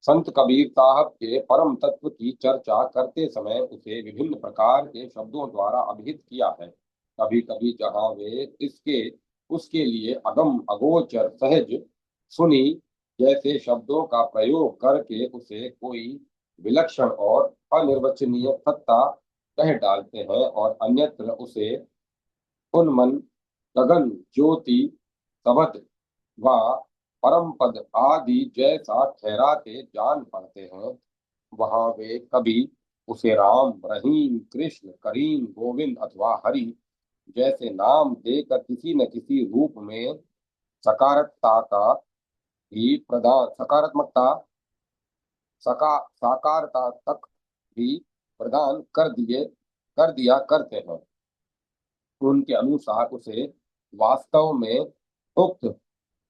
S1: संत कबीर साहब के परम तत्व की चर्चा करते समय उसे विभिन्न प्रकार के शब्दों द्वारा अभिहित किया है। कभी कभी जहाँ वे इसके उसके लिए अगम अगोचर सहज सुनी जैसे शब्दों का प्रयोग करके उसे कोई विलक्षण और अनिर्वचनीय सत्ता कह डालते हैं, और अन्यत्र उसे उन्मन गगन ज्योति सबद व परम पद आदि जैसा ठहराते जान पड़ते हैं। वहां वे कभी उसे राम, रहीम, कृष्ण, करीम, गोविंद अथवा हरि जैसे नाम देकर किसी न किसी रूप में सकारात्मकता का भी प्रदान सकारात्मकता साकारता तक भी प्रदान कर दिया करते हैं। उनके अनुसार उसे वास्तव में उक्त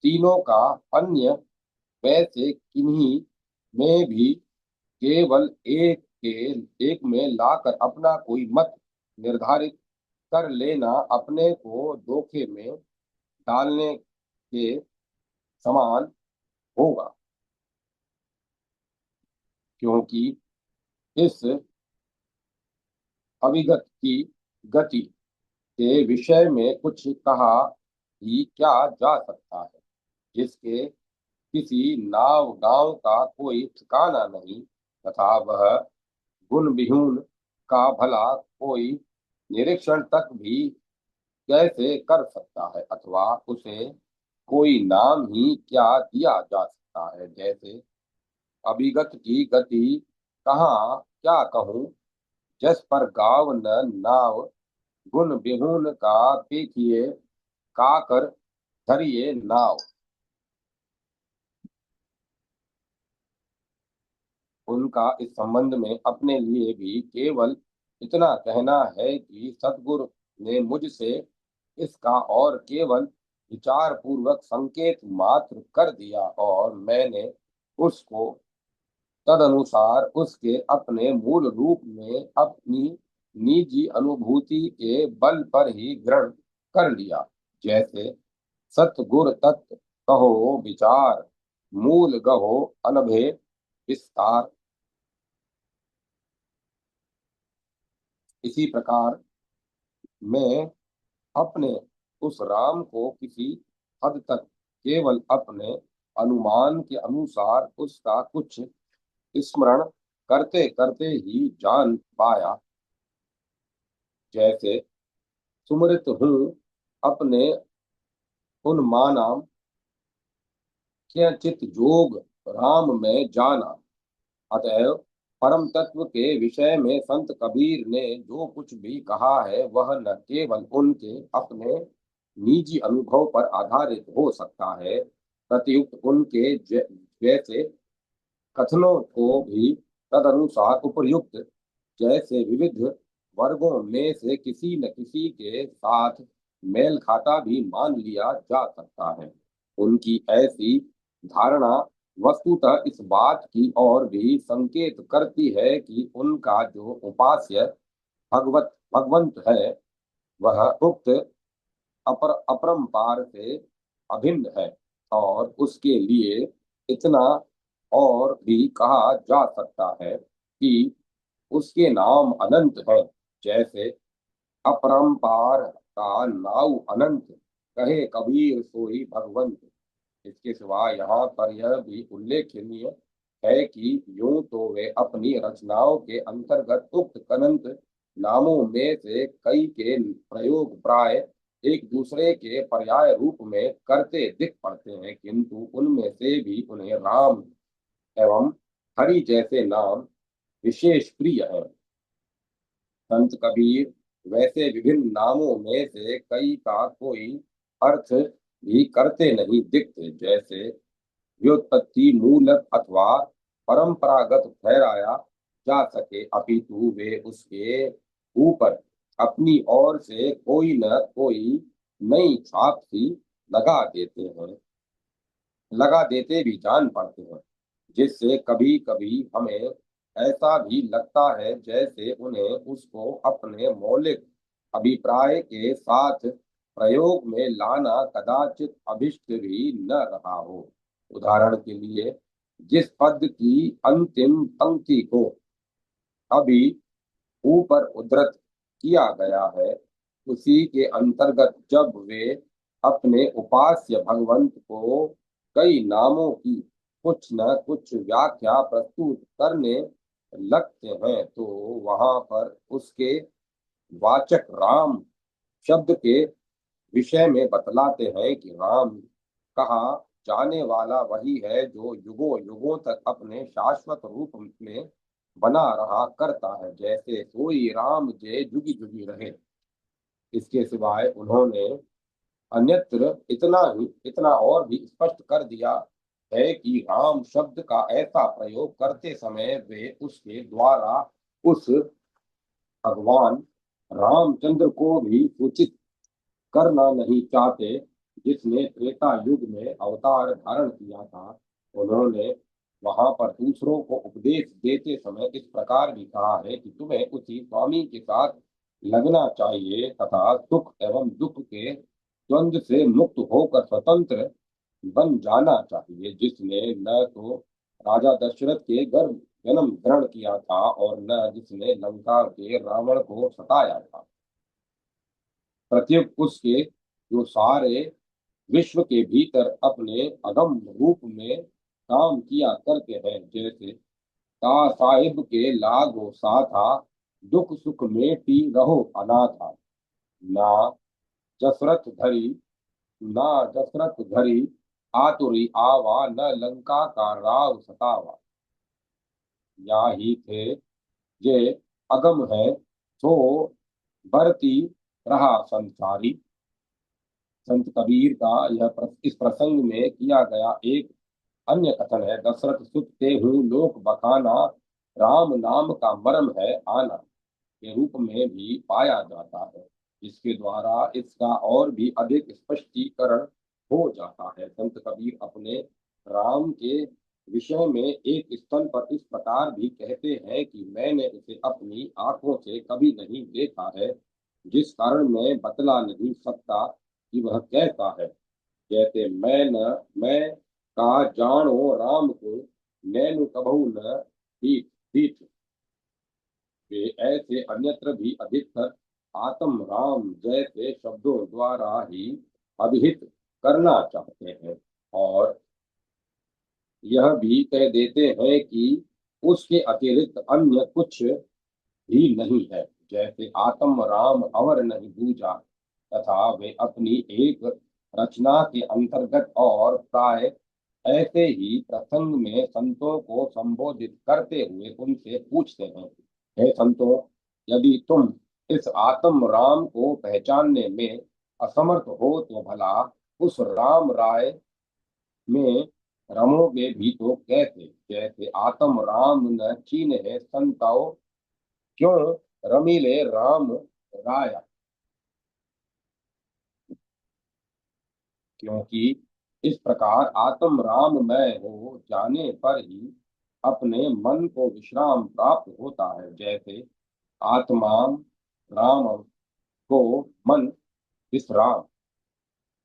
S1: तीनों का अन्य वैसे किन्हीं में भी केवल एक में लाकर अपना कोई मत निर्धारित कर लेना अपने को धोखे में डालने के समान होगा, क्योंकि इस अविगत की गति के विषय में कुछ कहा ही क्या जा सकता है, जिसके किसी नाव गांव का कोई ठिकाना नहीं, तथा वह गुण विहून का भला कोई निरीक्षण तक भी कैसे कर सकता है, अथवा उसे कोई नाम ही क्या दिया जा सकता है। जैसे अभिगत की गति कहाँ क्या कहूँ, जस पर गाव न नाव, गुण विहून का देखिए काकर धरिए नाव। उनका इस संबंध में अपने लिए भी केवल इतना कहना है कि सतगुरु ने मुझसे इसका और केवल विचार पूर्वक संकेत मात्र कर दिया, और मैंने उसको तदनुसार उसके अपने मूल रूप में अपनी निजी अनुभूति के बल पर ही ग्रहण कर लिया। जैसे सतगुर तत्व कहो विचार, मूल गहो अनभे विस्तार। इसी प्रकार मैं अपने उस राम को किसी हद तक केवल अपने अनुमान के अनुसार उसका कुछ स्मरण करते करते ही जान पाया। जैसे सुमृत हूँ अपने उन्मानाम चित जोग राम में जाना। अतएव परम तत्व के विषय में संत कबीर ने जो कुछ भी कहा है वह न केवल उनके अपने निजी अनुभव पर आधारित हो सकता है, प्रत्युक्त उनके जैसे कथनों को भी तदनुसार उपयुक्त जैसे विविध वर्गों में से किसी न किसी के साथ मेल खाता भी मान लिया जा सकता है। उनकी ऐसी धारणा वस्तुतः इस बात की ओर भी संकेत करती है कि उनका जो उपास्य भगवंत है वह उक्त अपरंपार से अभिन्न है, और उसके लिए इतना और भी कहा जा सकता है कि उसके नाम अनंत है। जैसे अपरंपार का नाउ अनंत, कहे कबीर सोई भगवंत। इसके सिवा यहाँ पर यह भी उल्लेखनीय है कि यूं तो वे अपनी रचनाओं के अंतर्गत उक्त अनंत नामों में से कई के प्रयोग प्राय एक दूसरे के पर्याय रूप में करते दिख पड़ते हैं, किंतु उनमें से भी उन्हें राम एवं हरि जैसे नाम विशेष प्रिय है। संत कबीर वैसे विभिन्न नामों में से कई का कोई अर्थ भी करते नहीं दिखते, जैसे व्युत्पत्ति मूलक अथवा परंपरागत ठहराया जा सके, अपितु वे उसके ऊपर अपनी ओर से कोई न कोई नई छाप सी लगा देते हैं, लगा देते भी जान पड़ते हैं, जिससे कभी कभी हमें ऐसा भी लगता है जैसे उन्हें उसको अपने मौलिक अभिप्राय के साथ प्रयोग में लाना कदाचित अभिष्ट भी न रहा हो। उदाहरण के लिए, जिस पद की अंतिम पंक्ति को अभी ऊपर उद्धृत किया गया है, उसी के अंतर्गत जब वे अपने उपास्य भगवंत को कई नामों की कुछ न कुछ व्याख्या प्रस्तुत करने लगते हैं, तो वहां पर उसके वाचक राम शब्द के विषय में बतलाते हैं कि राम कहा जाने वाला वही है जो युगों युगों तक अपने शाश्वत रूप में बना रहा करता है, जैसे सोई राम जय जुगी जुगी रहे। इसके सिवाय उन्होंने अन्यत्र इतना और भी स्पष्ट कर दिया है कि राम शब्द का ऐसा प्रयोग करते समय वे उसके द्वारा उस भगवान रामचंद्र को भी सूचित करना नहीं चाहते जिसने त्रेता युग में अवतार धारण किया था। उन्होंने वहां पर दूसरों को उपदेश देते समय इस प्रकार भी कहा है कि तुम्हें उसी स्वामी के साथ लगना चाहिए तथा सुख एवं दुख के द्वंद्व से मुक्त होकर स्वतंत्र बन जाना चाहिए, जिसने न तो राजा दशरथ के गर्भ जन्म ग्रहण किया था और न जिसने लंका के रावण को सताया था। प्रत्युत उसके जो सारे विश्व के भीतर अपने अगम रूप में काम किया करते हैं, जैसे ता साहिब के लागो साथा, दुख सुख मेटी रहो अनाथा, ना जसरथ धरी ना जसरथ धरी आतुरी आवा, न लंका का राव सतावा। या ही थे जे अगम है तो बरती रहा संसारी। संत कबीर का इस प्रसंग में किया गया एक अन्य कथन है, दशरथ सुत ते हूँ लोक बखाना, राम नाम का मर्म है आना, के रूप में भी पाया जाता है, जिसके द्वारा इसका और भी अधिक स्पष्टीकरण हो जाता है। संत कबीर अपने राम के विषय में एक स्थल पर इस प्रकार भी कहते हैं कि मैंने उसे अपनी आंखों से कभी नहीं देखा है, जिस कारण मैं बतला नहीं सकता कि वह कैसा है। जैसे मैं का जानो राम को, नैनु कबहू न दीठ दीठ। वे ऐसे अन्यत्र भी अधिकतर आत्म राम जैसे शब्दों द्वारा ही अभिहित करना चाहते हैं और यह भी कह देते हैं कि उसके अतिरिक्त अन्य कुछ भी नहीं है, जैसे आत्म राम अवर नहीं बूझा। तथा वे अपनी एक रचना के अंतर्गत और प्राय ऐसे ही प्रसंग में संतों को संबोधित करते हुए उनसे पूछते हैं, हे संतों, यदि तुम इस आत्म राम को पहचानने में असमर्थ हो तो भला उस राम राय में रमोगे भी तो कैसे। जैसे आत्म राम न चीन्हे संतो, क्यों रमीले राम राया। क्योंकि इस प्रकार आत्म राममय हो जाने पर ही अपने मन को विश्राम प्राप्त होता है। जैसे आत्मा राम को मन विश्राम,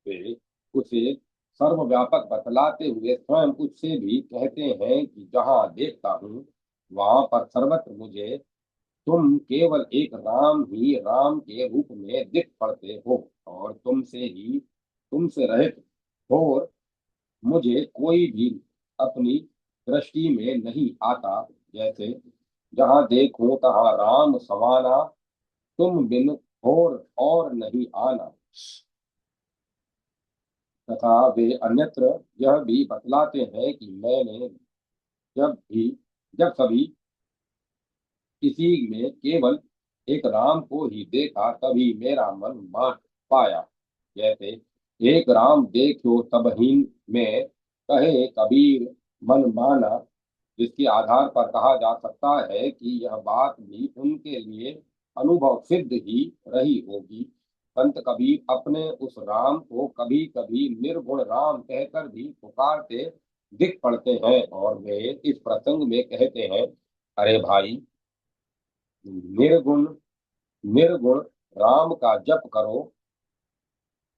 S1: वे उसे सर्वव्यापक बतलाते हुए स्वयं उससे भी कहते हैं कि जहाँ देखता हूँ वहां पर सर्वत्र मुझे तुम केवल एक राम ही राम के रूप में दिख पड़ते हो और तुमसे रहित और मुझे कोई भी अपनी दृष्टि में नहीं आता। जैसे जहाँ देखो तहाँ राम समाना, तुम बिन और नहीं आना। तथा वे अन्यत्र यह भी बतलाते हैं कि मैंने जब भी जब कभी किसी में केवल एक राम को ही देखा तभी मेरा मन मान पाया। जैसे एक राम देखो तबहीन में कहे कबीर मन माना, जिसके आधार पर कहा जा सकता है कि यह बात भी उनके लिए अनुभव सिद्ध ही रही होगी। संत कबीर अपने उस राम को कभी कभी निर्गुण राम कहकर भी पुकारते दिख पड़ते हैं और वे इस प्रसंग में कहते हैं, अरे भाई, निर्गुण निर्गुण राम का जप करो,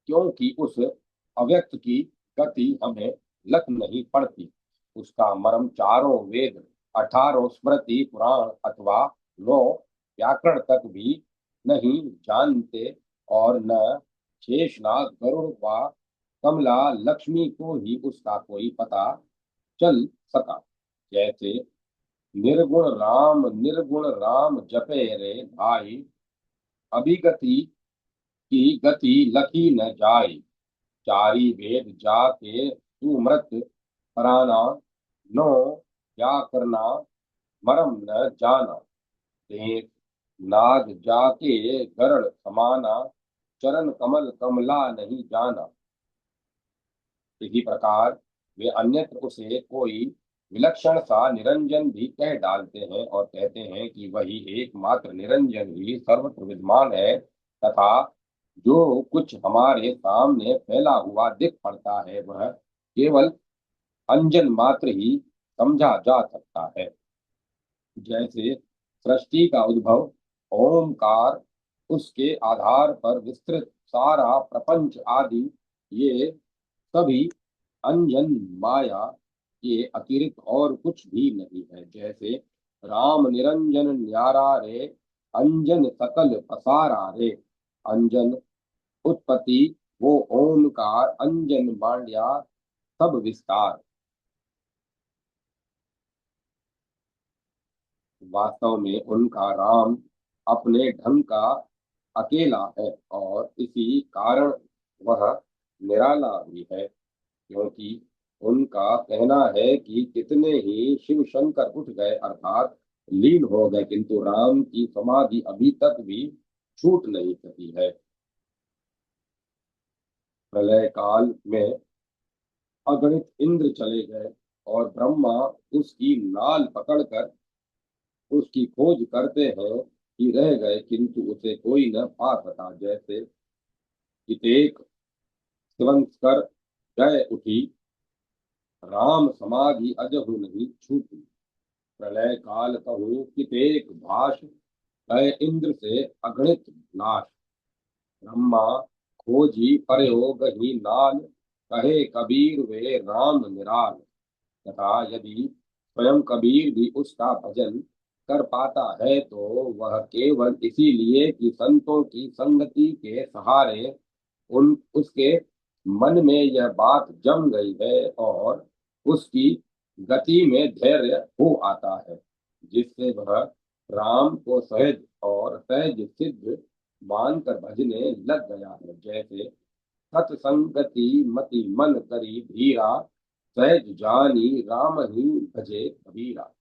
S1: क्योंकि उस अव्यक्त की गति हमें लग नहीं पड़ती। उसका मर्म चारों वेद, 18 स्मृति पुराण अथवा 9 व्याकरण तक भी नहीं जानते, और न शेषनाग, गरुड़ व कमला लक्ष्मी को ही उसका कोई पता चल सका। जैसे निर्गुण राम जपे रे भाई, अभिगति की गति लखी न जाई। चारी वेद जाके सुमृत पराना, नो क्या करना मरम न जाना। देख नाग जाके गरुड़ समाना, चरण कमल कमला नहीं जाना। इसी प्रकार वे अन्यत्र उसे कोई विलक्षण सा निरंजन भी कह डालते हैं और कहते हैं कि वही एकमात्र निरंजन ही सर्वत्र विद्यमान है, तथा जो कुछ हमारे सामने फैला हुआ दिख पड़ता है वह केवल अंजन मात्र ही समझा जा सकता है। जैसे सृष्टि का उद्भव ओमकार, उसके आधार पर विस्तृत सारा प्रपंच आदि, ये सभी अंजन माया के अतिरिक्त और कुछ भी नहीं है। जैसे राम निरंजन न्यारा रे, अंजन सकल पसारा रे। अंजन उत्पत्ति वो ओमकार, अंजन मांड्या सब विस्तार। वास्तव में उनका राम अपने ढंग का अकेला है, और इसी कारण वह निराला भी है। क्योंकि उनका कहना है कि कितने ही शिव शंकर उठ गए अर्थात लीन हो गए, किंतु राम की समाधि अभी तक भी छूट नहीं सकी है। प्रलय काल में अगणित इंद्र चले गए, और ब्रह्मा उसकी नाल पकड़कर उसकी खोज करते हैं कि रह गए, किंतु उसे कोई न पा सका। जैसे कितेक शिवंकर जय उठी, राम समाधि अजहु नहीं छूटी। प्रलय काल कहूँ कितेक भाष, गए इंद्र से अगणित नाश। ब्रह्मा खोजी प्रयोग ही नाल, कहे कबीर वे राम निराल। तथा यदि स्वयं कबीर भी उसका भजन कर पाता है तो वह केवल इसीलिए कि संतों की संगति के सहारे उन उसके मन में यह बात जम गई है, और उसकी गति में धैर्य हो आता है, जिससे वह राम को सहज और सहज सिद्ध मानकर भजने लग गया है। जैसे सत्संगति मति मन करी धीरा, सहज जानी राम ही भजे कबीरा।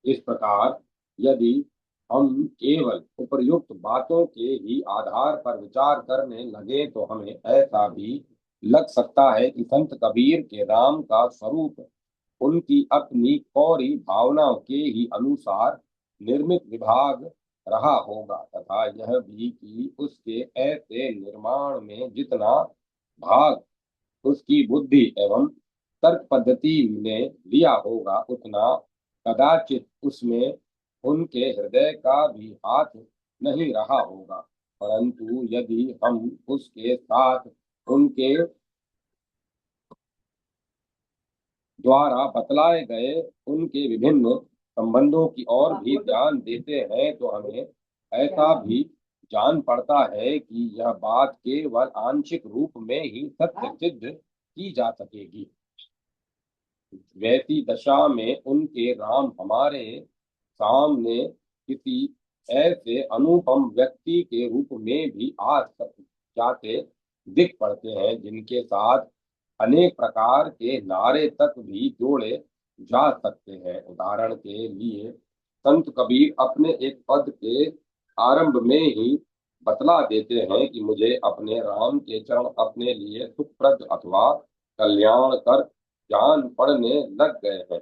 S1: इस प्रकार यदि हम केवल उपर्युक्त बातों के ही आधार पर विचार करने लगे तो हमें ऐसा भी लग सकता है कि संत कबीर के राम का स्वरूप उनकी अपनी कौरी भावनाओं के ही अनुसार निर्मित विभाग रहा होगा, तथा यह भी कि उसके ऐसे निर्माण में जितना भाग उसकी बुद्धि एवं तर्क पद्धति ने लिया होगा, उतना कदाचित उसमें उनके हृदय का भी हाथ नहीं रहा होगा। परंतु यदि हम उसके साथ उनके द्वारा बतलाए गए उनके विभिन्न संबंधों की ओर भी ध्यान देते हैं तो हमें ऐसा भी जान पड़ता है कि यह बात केवल आंशिक रूप में ही सत्य सिद्ध की जा सकेगी। वैसी दशा में उनके राम हमारे सामने किसी ऐसे अनुपम व्यक्ति के रूप में भी आ जाते दिख पड़ते हैं, जिनके साथ अनेक प्रकार के नारे तक भी जोड़े जा सकते हैं। उदाहरण के लिए संत कबीर अपने एक पद के आरंभ में ही बतला देते हैं कि मुझे अपने राम के चरण अपने लिए सुप्रद अथवा कल्याण कर जान पड़ने लग गए हैं।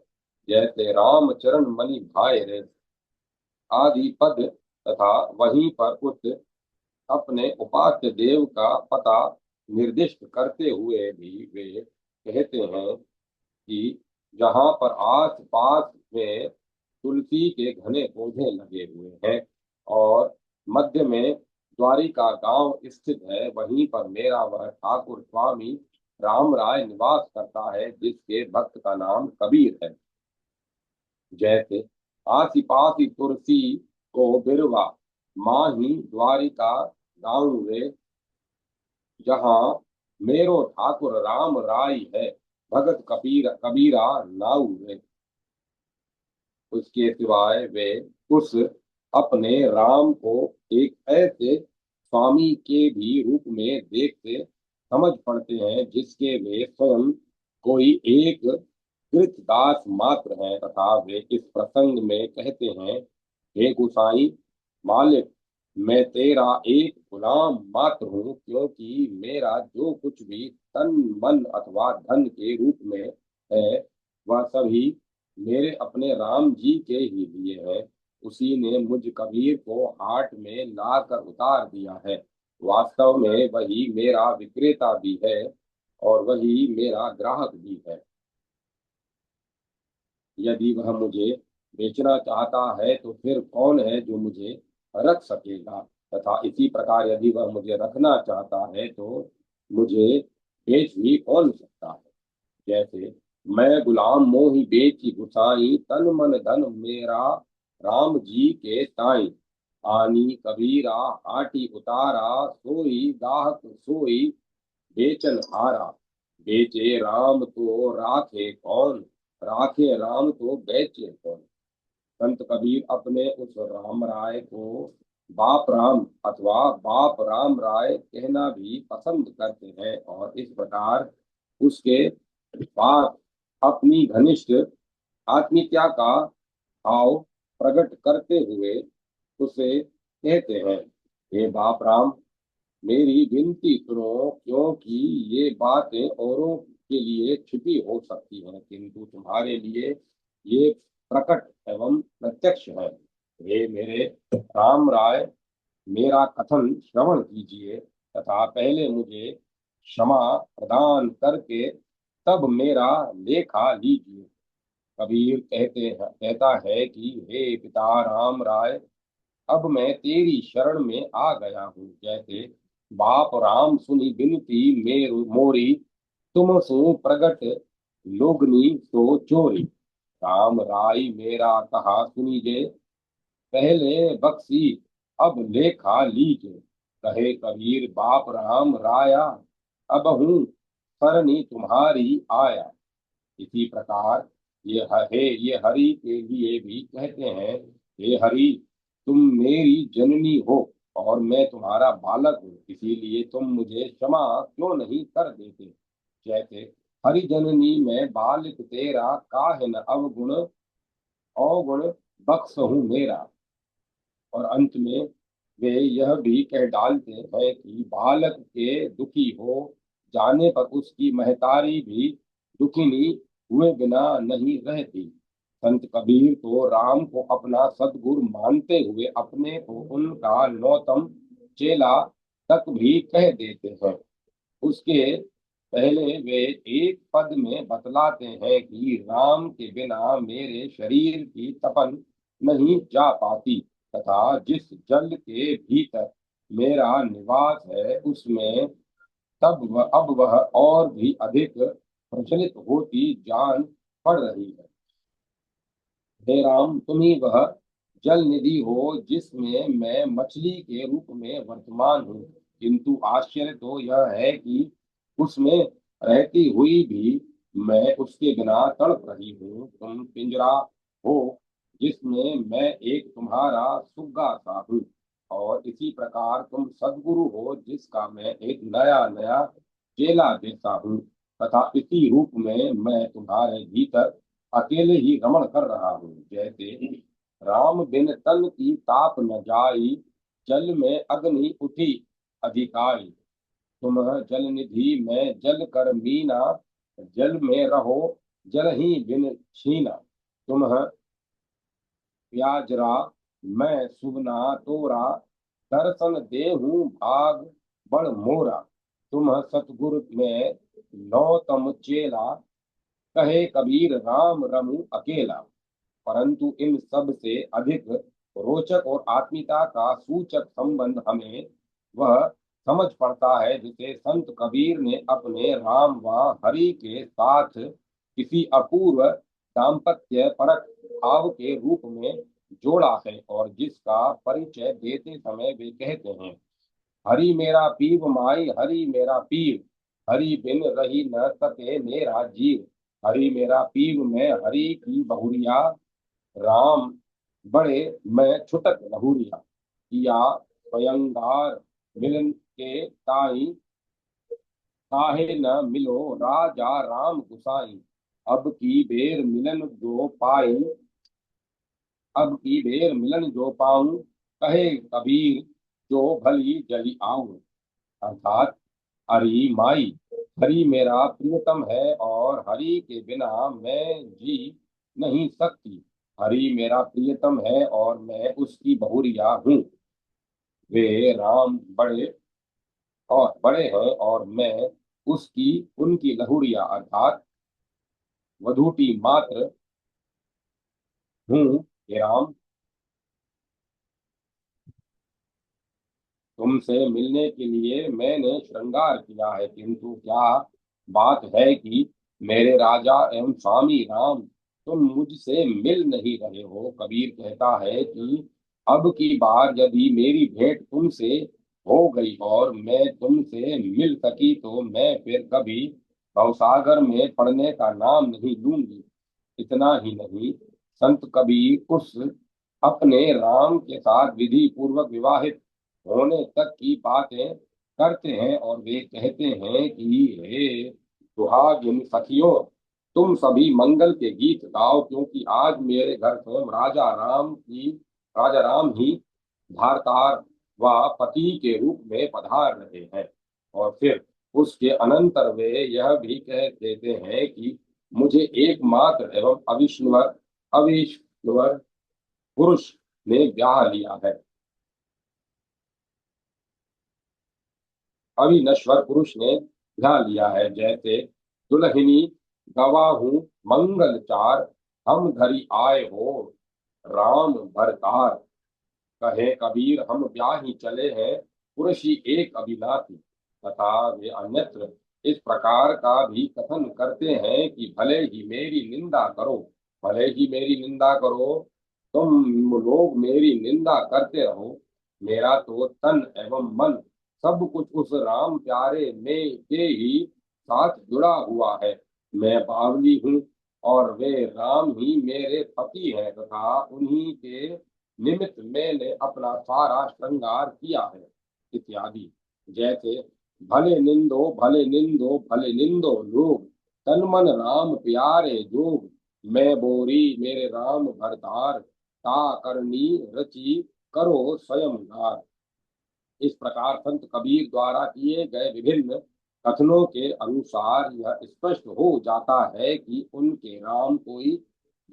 S1: जैसे राम चरण मणि भाई रे आदि पद, तथा वहीं पर उस अपने उपास्य देव का पता निर्दिष्ट करते हुए भी वे कहते हैं कि जहाँ पर आस पास में तुलसी के घने पौधे लगे हुए हैं और मध्य में द्वारिका गांव स्थित है, वहीं पर मेरा वह ठाकुर स्वामी राम राय निवास करता है, जिसके भक्त का नाम कबीर है। जैसे आसी पासी तुलसी को बिरवा, माही द्वारिका गाँव रे, जहाँ मेरो ठाकुर राम राय है, भगत कबीर कबीरा नाऊ रे। उसके सिवाय वे उस अपने राम को एक ऐसे स्वामी के भी रूप में देखते समझ पड़ते हैं, जिसके वे स्वयं कोई एक कृतदास मात्र हैं, तथा वे इस प्रसंग में कहते हैं, हे गुसाई मालिक, मैं तेरा एक गुलाम मात्र हूँ, क्योंकि मेरा जो कुछ भी तन मन अथवा धन के रूप में है, वह सभी मेरे अपने राम जी के ही लिए है। उसी ने मुझ कबीर को हाट में लाकर उतार दिया है। वास्तव में वही मेरा विक्रेता भी है और वही मेरा ग्राहक भी है। यदि वह मुझे बेचना चाहता है तो फिर कौन है जो मुझे रख सकेगा, तथा इसी प्रकार यदि वह मुझे रखना चाहता है तो मुझे बेच भी कौन सकता है। जैसे मैं गुलाम मोहि बेची गुसाई, तन मन धन मेरा राम जी के ताई। आनी कबीरा आटी उतारा, सोई गाहक सोई बेचन हारा। बेचे राम तो राखे कौन, राखे राम तो बेचे कौन। संत कबीर अपने उस राम राय को बाप राम अथवा बाप राम राय कहना भी पसंद करते हैं, और इस प्रकार उसके बाद अपनी घनिष्ठ आत्मीयता का भाव प्रकट करते हुए उसे कहते हैं, हे बाप राम, मेरी विनती सुनो, क्योंकि ये बातें औरों के लिए छिपी हो सकती हैं, किंतु तुम्हारे लिए ये प्रकट एवं प्रत्यक्ष है। हे मेरे राम राय, मेरा कथन श्रवण कीजिए, तथा पहले मुझे क्षमा प्रदान करके तब मेरा लेखा लीजिए। कबीर कहता है कि हे पिता राम राय, अब मैं तेरी शरण में आ गया हूँ। जैसे बाप राम सुनी बिनती मेरु मोरी, तुम सो प्रगट लोगनी सो चोरी। राम राय मेरा कहा सुनीजे, पहले बख्शी अब लेखा लीजिए। कहे कबीर बाप राम राया, अब हूँ सरनी तुम्हारी आया। इसी प्रकार ये हरि के लिए भी कहते हैं, हे हरि, तुम मेरी जननी हो और मैं तुम्हारा बालक हूँ, इसीलिए तुम मुझे क्षमा क्यों नहीं कर देते। जैसे हरि जननी मैं बालक तेरा, काहे न अवगुण अवगुण बख्श हूँ मेरा। और अंत में वे यह भी कह डालते हैं कि बालक के दुखी हो जाने पर उसकी महतारी भी दुखिनी हुए बिना नहीं रहती। संत कबीर तो राम को अपना सदगुरु मानते हुए अपने को उनका नौतम चेला तक भी कह देते हैं। उसके पहले वे एक पद में बतलाते हैं कि राम के बिना मेरे शरीर की तपन नहीं जा पाती, तथा जिस जल के भीतर मेरा निवास है उसमें अब वह और भी अधिक प्रचलित होती जान पड़ रही है। हे राम, तुम ही वह जल निधि हो जिसमें मैं मछली के रूप में वर्तमान हूँ, किंतु आश्चर्य तो यह है कि उसमें रहती हुई भी मैं उसके बिना तड़प रही हूँ। तुम पिंजरा हो जिसमें मैं एक तुम्हारा सुग्गा सा हूँ, और इसी प्रकार तुम सदगुरु हो जिसका मैं एक नया नया चेला जैसा हूँ, तथा इसी रूप में मैं तुम्हारे भीतर अकेले ही रमण कर रहा हूँ। जैसे राम बिन तन की ताप न जाई, जल में अग्नि उठी अधिकारी। तुम जल निधि में जल कर मीना, जल में रहो जल ही बिन छीना। तुम प्याजरा मैं सुबना तोरा, दर्शन देहूं भाग बड़ मोरा। तुम सतगुरु में नौतम चेला, कहे कबीर राम रमू अकेला। परंतु इन सब से अधिक रोचक और आत्मीयता का सूचक संबंध हमें वह समझ पड़ता है, जिसे संत कबीर ने अपने राम व हरि के साथ किसी अपूर्व दाम्पत्य परक भाव के रूप में जोड़ा है, और जिसका परिचय देते समय वे कहते हैं, हरि मेरा पीव माई, हरि मेरा पीव, हरि बिन रही न सके मेरा जीव। हरि मेरा पीव में हरि की बहुरिया, राम बड़े मैं छुटक लहुरिया। किया स्वयंगार मिलन के ताई, काहे न मिलो राजा राम गुसाई। अब की बेर मिलन जो पाई, अब की बेर मिलन जो पाऊं, कहे कबीर जो भली जली आऊं। अर्थात हरि माई, हरि मेरा प्रियतम है और हरि के बिना मैं जी नहीं सकती। हरि मेरा प्रियतम है और मैं उसकी बहुरिया हूँ। वे राम बड़े हैं और मैं उसकी उनकी लहुरिया अर्थात वधूटी मात्र हूँ। हे राम, तुमसे मिलने के लिए मैंने श्रृंगार किया है, किंतु क्या बात है कि मेरे राजा एवं स्वामी राम, तुम मुझसे मिल नहीं रहे हो। कबीर कहता है कि अब की बार यदि मेरी भेंट तुमसे हो गई और मैं तुमसे मिल सकी, तो मैं फिर कभी भवसागर में पड़ने का नाम नहीं लूंगी। इतना ही नहीं, संत कबीर उस अपने राम के साथ विधि पूर्वक विवाहित होने तक की बातें करते हैं, और वे कहते हैं कि हे सुहागिन सखियों, तुम सभी मंगल के गीत गाओ, क्योंकि आज मेरे घर स्वयं राजा राम ही धारतार व पति के रूप में पधार रहे हैं। और फिर उसके अनंतर वे यह भी कह देते हैं कि मुझे एकमात्र एवं अविश्वर पुरुष ने ब्याह लिया है। अविनश्वर पुरुष ने ब्याह लिया है। जैसे दुल्हनी गवाहू मंगल चार, हम धरी आए हो राम भरतार। कहे कबीर हम ब्याही चले हैं, पुरुषी एक अभिलाषी। तथा वे अन्यत्र इस प्रकार का भी कथन करते हैं कि भले ही मेरी निंदा करो, भले ही मेरी निंदा करो, तुम लोग मेरी निंदा करते रहो, मेरा तो तन एवं मन सब कुछ उस राम प्यारे में के ही साथ जुड़ा हुआ है। मैं बावली हूँ और वे राम ही मेरे पति हैं, तथा उन्हीं के निमित्त मैंने अपना सारा श्रृंगार किया है, इत्यादि। जैसे भले निंदो भले निंदो भले निंदो लोग, तन मन राम प्यारे जोग। मैं बोरी मेरे राम भरतार, ता करनी रची करो स्वयं गार। इस प्रकार संत कबीर द्वारा किए गए विभिन्न कथनों के अनुसार यह स्पष्ट हो जाता है कि उनके राम कोई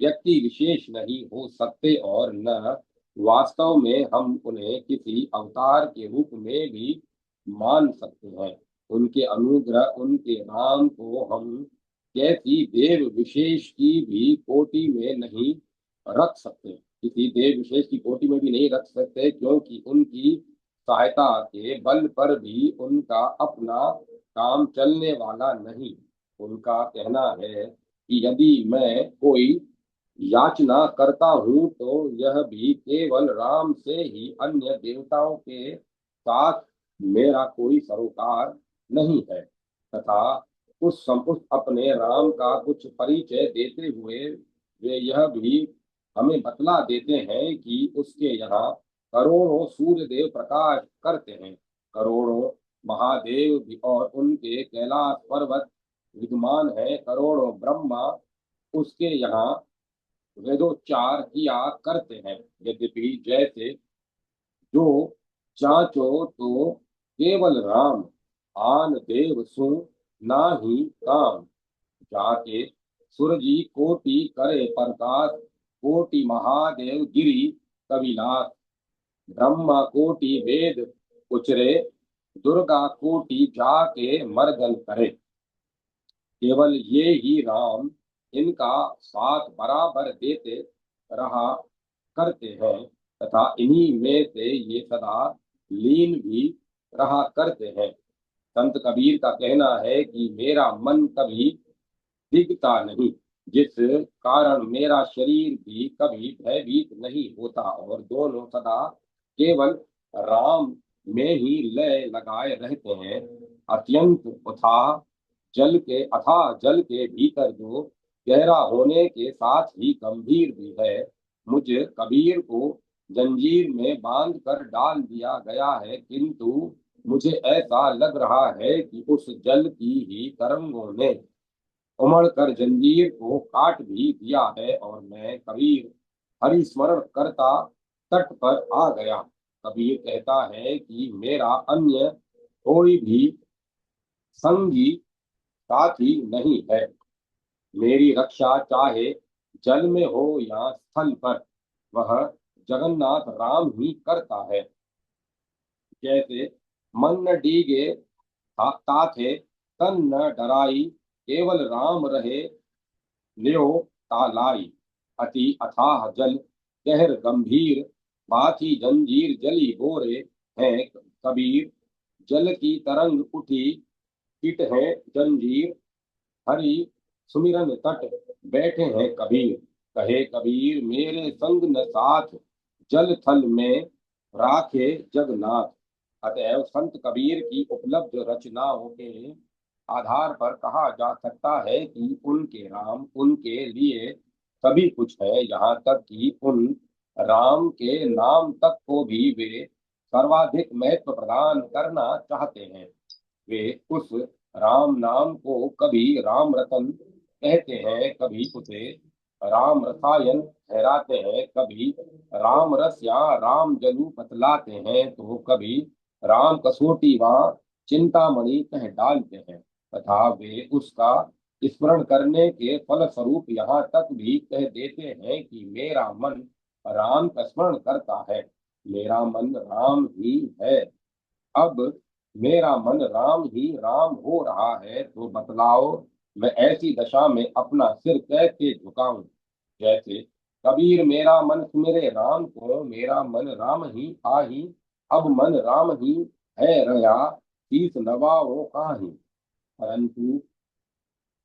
S1: व्यक्ति विशेष नहीं हो सकते, और न वास्तव में हम उन्हें किसी अवतार के रूप में भी मान सकते हैं। उनके अनुग्रह उनके नाम को हम कैसी देव विशेष की भी कोटि में नहीं रख सकते, किसी देव विशेष की कोटि में भी नहीं रख सकते, क्योंकि उनकी सहायता के बल पर भी उनका अपना काम चलने वाला नहीं। उनका कहना है कि यदि मैं कोई याचना करता हूँ, तो यह भी केवल राम से ही, अन्य देवताओं के साथ मेरा कोई सरोकार नहीं है। तथा उस अपने राम का कुछ परिचय देते हुए वे यह भी हमें बतला देते हैं कि उसके यहाँ करोड़ों सूर्य देव प्रकाश करते हैं, करोड़ों महादेव भी और उनके कैलाश पर्वत विद्यमान है, करोड़ों ब्रह्मा उसके यहाँ वेदोच्चार किया करते हैं। यद्यपि जैसे जो जांचो तो केवल राम, आन देव सु नाही काम। जाके सूरजी कोटि करे प्रकाश, कोटि महादेव गिरी कविलास। ब्रह्मा कोटि वेद उचरे, दुर्गा कोटि जाके मर्दन करे। केवल ये ही राम इनका साथ बराबर देते रहा करते हैं, तथा इन्हीं में से ये सदा लीन भी रहा करते हैं। संत कबीर का कहना है कि मेरा मन कभी दिखता नहीं, जिस कारण मेरा शरीर भी कभी भयभीत नहीं होता और दोनों सदा केवल राम में ही लय लगाए रहते हैं। अत्यंत अथाह जल के भीतर जो गहरा होने के साथ ही गंभीर भी है, मुझ कबीर को जंजीर में बांध कर डाल दिया गया है, किंतु मुझे ऐसा लग रहा है कि उस जल की ही तरंगों ने उमड़ कर जंजीर को काट भी दिया है और मैं कबीर हरिस्मरण करता तट पर आ गया। कबीर कहता है कि मेरा अन्य कोई भी संगी साथी नहीं है। मेरी रक्षा चाहे जल में हो या स्थल पर, वह जगन्नाथ राम ही करता है। जैसे मन न डीगे ताथे, तन न डराई, केवल राम रहे ल्यो तालाई। अति अथाह जल गहर गंभीर, बाथी जंजीर जली बोरे हैं कबीर। जल की तरंग उठी पिट है जंजीर, हरि सुमिरन तट बैठे हैं कबीर। कहे कबीर मेरे संग न साथ, जल थल में राखे जगन्नाथ। अतएव संत कबीर की उपलब्ध रचनाओं के आधार पर कहा जा सकता है कि उनके राम उनके लिए सभी कुछ है, यहाँ तक कि उन राम के नाम तक को भी वे सर्वाधिक महत्व प्रदान करना चाहते हैं। वे उस राम नाम को कभी राम रतन कहते हैं, कभी उसे राम रसायन ठहराते हैं, कभी राम रस या राम जलू बतलाते हैं, तो कभी राम कसोटी व चिंतामणि कह डालते हैं। तथा वे उसका स्मरण करने के फल स्वरूप यहाँ तक भी कह देते हैं कि मेरा मन राम का स्मरण करता है, मेरा मन राम ही है। अब मेरा मन राम ही राम हो रहा है, तो बतलाओ मैं ऐसी दशा में अपना सिर कैसे झुकाऊं। जैसे कबीर मेरा मन सुमिरे राम को, मेरा मन राम ही आही, अब मन राम ही है रया, शीस नवाओ काही। परंतु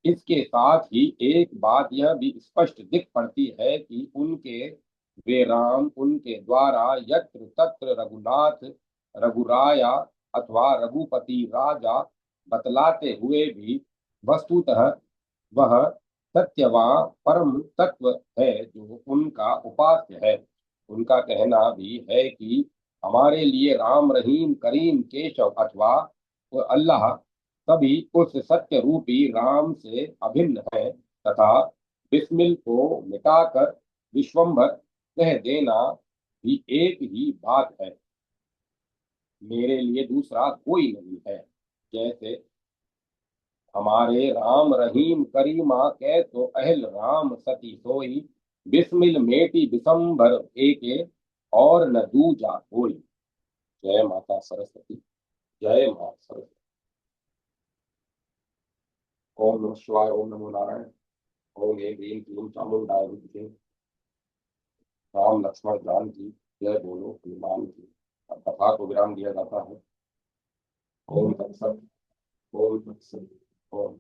S1: इसके साथ ही एक बात यह भी स्पष्ट दिख पड़ती है कि उनके वे राम उनके द्वारा यत्र तत्र रघुनाथ, रघुराया अथवा रघुपति राजा बतलाते हुए भी वस्तुतः वह सत्यवान परम तत्व है जो उनका उपास्य है। उनका कहना भी है कि हमारे लिए राम रहीम करीम केशव अथवा वो अल्लाह सभी उस सत्य रूपी राम से अभिन्न है, तथा बिस्मिल को मिटाकर विश्वम्भर कह देना भी एक ही बात है। मेरे लिए दूसरा कोई नहीं है। जैसे हमारे राम रहीम करीमा कै तो अहल राम सती सोई, बिस्मिल मेटी बिसंबर एके, और न दूजा कोई। जय माता सरस्वती। जय माता सरस्वती। ओम नमः शिवाय। ओम नमो नारायण। ओम एक ह्रीं क्लीं चामुंडाय विद्महे, राम लक्ष्मण जानकी जय बोलो हनुमान की। अब कथा को विराम दिया जाता है। ओम तत्सत। ओम तत्सत। ओम